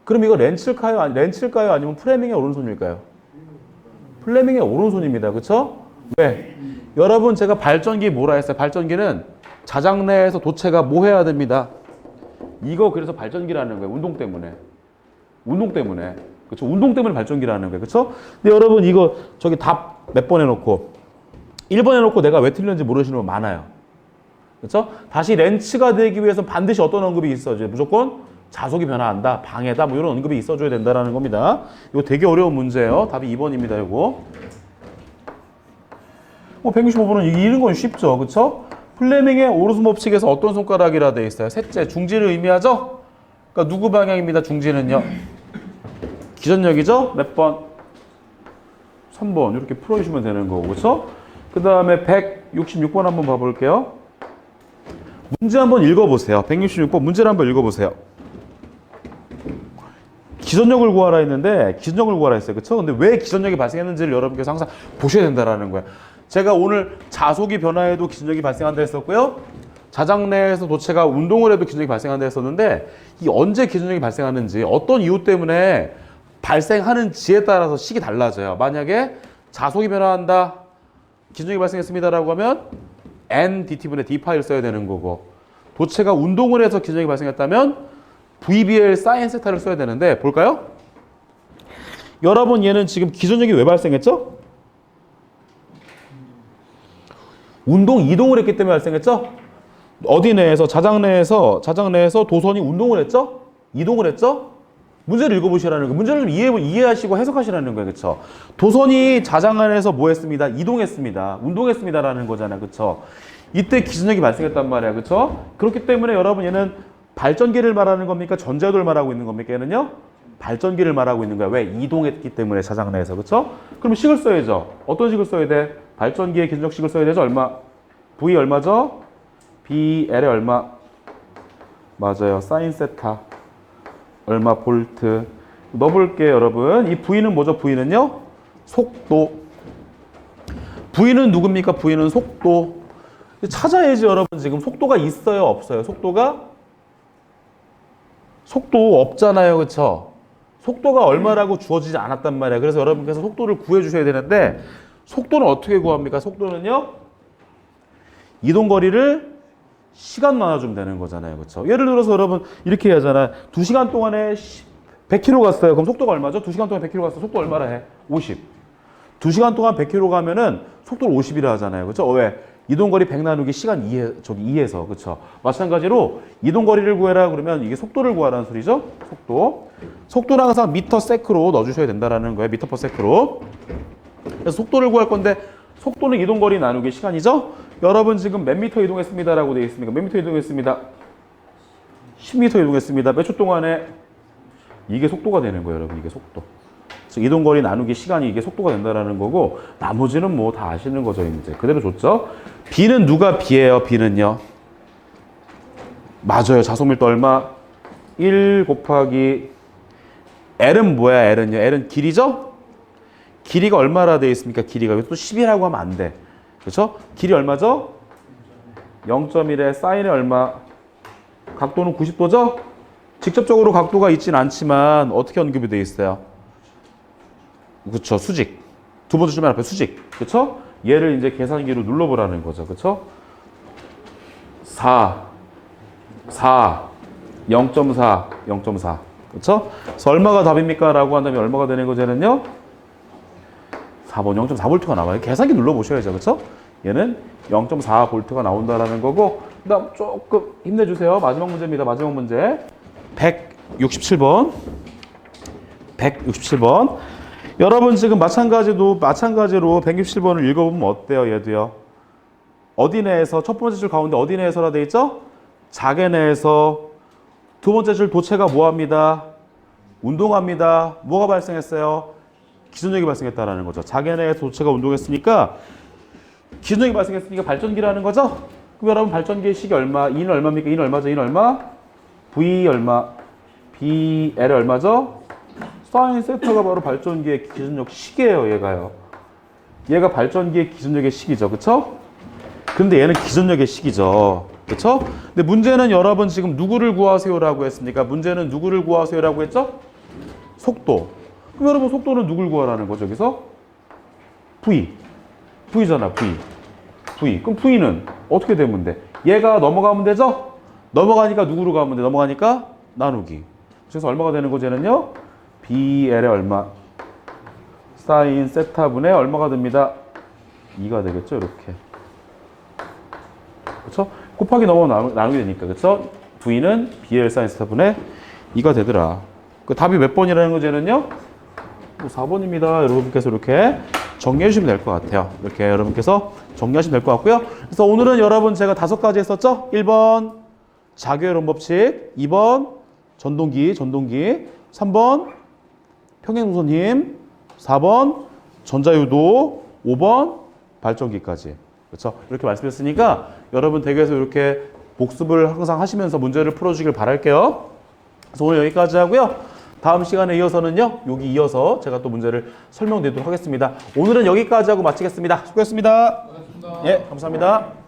그럼 이거 렌치일까요? 아니면 플레밍의 오른손일까요? 플레밍의 오른손입니다. 그렇죠? 왜? 여러분 제가 발전기 뭐라 했어요? 발전기는 자장 내에서 도체가 뭐 해야 됩니다. 이거 그래서 발전기라는 거예요. 운동 때문에. 그렇죠? 운동 때문에 발전기라는 거예요. 그렇죠? 근데 여러분 이거 답 몇 번 해놓고 1번 해놓고 내가 왜 틀렸는지 모르시는 분 많아요. 그렇죠? 다시 렌치가 되기 위해서 반드시 어떤 언급이 있어줘요? 무조건 자속이 변화한다, 방해다, 뭐 이런 언급이 있어줘야 된다라는 겁니다. 이거 되게 어려운 문제예요. 답이 2번입니다. 이거. 165번은 이런 건 쉽죠. 그렇죠? 플레밍의 오른손 법칙에서 어떤 손가락이라 되어 있어요? 셋째, 중지를 의미하죠? 그러니까 누구 방향입니다. 중지는요? 기전력이죠? 몇 번? 3번. 이렇게 풀어주시면 되는 거고. 그렇죠? 그 다음에 166번 한번 봐볼게요. 문제 한번 읽어보세요. 166번 문제를 한번 읽어보세요. 기전력을 구하라 했는데 기전력을 구하라 했어요. 그렇죠? 근데 왜 기전력이 발생했는지를 여러분께서 항상 보셔야 된다라는 거예요. 제가 오늘 자속이 변화해도 기전력이 발생한다 했었고요. 자장 내에서 도체가 운동을 해도 기전력이 발생한다 했었는데 이 언제 기전력이 발생하는지 어떤 이유 때문에 발생하는지에 따라서 식이 달라져요. 만약에 자속이 변화한다. 기전력이 발생했습니다라고 하면 NDT분의 D파이를 써야 되는 거고 도체가 운동을 해서 기전력이 발생했다면 VBL 사인 세타를 써야 되는데 볼까요? 여러분 얘는 지금 기전력이 왜 발생했죠? 운동 이동을 했기 때문에 발생했죠? 어디 내에서 자장 내에서 도선이 운동을 했죠? 이동을 했죠? 문제를 읽어보시라는 거예요. 문제를 좀 이해하시고 해석하시라는 거예요. 그렇죠? 도선이 자장 안에서 뭐 했습니다? 이동했습니다. 운동했습니다라는 거잖아요. 그렇죠? 이때 기전력이 발생했단 말이야. 그렇죠? 그렇기 때문에 여러분 얘는 발전기를 말하는 겁니까? 전자유도를 말하고 있는 겁니까? 얘는요? 발전기를 말하고 있는 거야. 왜? 이동했기 때문에 자장 내에서. 그렇죠? 그럼 식을 써야죠. 어떤 식을 써야 돼? 발전기의 기전력식을 써야 되죠? 얼마? V 얼마죠? BL에 얼마? 맞아요. 사인 세타. 얼마 볼트. 넣어볼게요, 여러분. 이 V는 뭐죠? V는요? 속도. V는 누굽니까? V는 속도. 찾아야지, 여러분. 지금 속도가 있어요? 없어요? 속도 없잖아요. 그쵸? 속도가 얼마라고 주어지지 않았단 말이야. 그래서 여러분께서 속도를 구해주셔야 되는데 속도는 어떻게 구합니까? 속도는요? 이동거리를 시간 나눠주면 되는 거잖아요. 그렇죠? 예를 들어서 여러분 이렇게 하잖아. 2시간 동안에 100km 갔어요. 그럼 속도가 얼마죠? 2시간 동안 100km 갔어. 속도 얼마라 해? 50. 2시간 동안 100km 가면은 속도를 50이라 하잖아요. 그렇죠? 왜? 이동거리 100 나누기 시간 2에서. 그렇죠? 마찬가지로 이동거리를 구해라 그러면 이게 속도를 구하라는 소리죠? 속도는 항상 미터 세크로 넣어주셔야 된다라는 거예요. 미터 퍼 세크로. 그래서 속도를 구할 건데 속도는 이동거리 나누기 시간이죠? 여러분 지금 몇 미터 이동했습니다라고 되어 있습니까? 몇 미터 이동했습니다? 10미터 이동했습니다. 몇 초 동안에? 이게 속도가 되는 거예요, 여러분. 이게 속도. 그래서 이동거리 나누기 시간이 이게 속도가 된다라는 거고 나머지는 뭐 다 아시는 거죠, 이제. 그대로 줬죠? B는 누가 B예요? B는요? 맞아요. 자속밀도 얼마? 1 곱하기 L은 뭐야? L은요. L은 길이죠? 길이가 얼마나 되어 있습니까? 길이가. 또 10이라고 하면 안 돼. 그렇죠? 길이 얼마죠? 0.1에 사인이 얼마? 각도는 90도죠? 직접적으로 각도가 있진 않지만 어떻게 언급이 되어 있어요? 그렇죠. 수직. 두 번째 줄만 앞에 수직. 그렇죠? 얘를 이제 계산기로 눌러보라는 거죠. 그렇죠? 4, 0.4, 0.4. 그렇죠? 그래서 얼마가 답입니까? 라고 한다면 얼마가 되는 거냐면요. 4번 0.4V가 나와요. 계산기 눌러보셔야죠. 그렇죠? 얘는 0.4V가 나온다라는 거고, 그다음 조금 힘내주세요. 마지막 문제입니다. 마지막 문제. 167번. 167번. 여러분 지금 마찬가지로 167번을 읽어보면 어때요? 얘도요. 어디 내에서 첫 번째 줄 가운데 어디 내에서라 돼 있죠? 자개 내에서 두 번째 줄 도체가 뭐합니다? 운동합니다. 뭐가 발생했어요? 기전력이 발생했다라는 거죠. 자개 내에서 도체가 운동했으니까 기전력이 발생했으니까 발전기라는 거죠. 그럼 여러분 발전기의 식이 얼마? E는 얼마입니까? E는 얼마죠? E는 얼마? V 얼마? BL 얼마죠? 사인 세타가 바로 발전기의 기전력 식이에요. 얘가요. 얘가 발전기의 기전력의 식이죠. 그쵸? 근데 얘는 기전력의 식이죠. 그쵸? 근데 문제는 여러분 지금 누구를 구하세요라고 했습니까? 문제는 누구를 구하세요라고 했죠? 속도. 그럼 여러분 속도는 누굴 구하라는 거죠? 여기서? V. V잖아. V. 그럼 V는 어떻게 되면 돼? 얘가 넘어가면 되죠? 넘어가니까 누구로 가면 돼? 넘어가니까 나누기. 그래서 얼마가 되는 거죠? 얘는요? BL의 얼마? 사인 세타분의 얼마가 됩니다? 2가 되겠죠? 이렇게. 그렇죠? 곱하기 넘어가면 나누게 되니까. 그렇죠? V는 BL 사인 세타분의 2가 되더라. 그 답이 몇 번이라는 거죠? 얘는요? 4번입니다. 여러분께서 이렇게 정리해 주시면 될 것 같아요. 이렇게 여러분께서 정리하시면 될 것 같고요. 그래서 오늘은 여러분 제가 5가지 했었죠? 1번 자교회론 법칙, 2번 전동기, 3번 평행노선 힘, 4번 전자유도, 5번 발전기까지. 그렇죠? 이렇게 말씀드렸으니까 여러분 댁에서 이렇게 복습을 항상 하시면서 문제를 풀어주길 바랄게요. 그래서 오늘 여기까지 하고요. 다음 시간에 이어서는요. 여기 이어서 제가 또 문제를 설명드리도록 하겠습니다. 오늘은 여기까지 하고 마치겠습니다. 수고했습니다. 고맙습니다. 예, 감사합니다.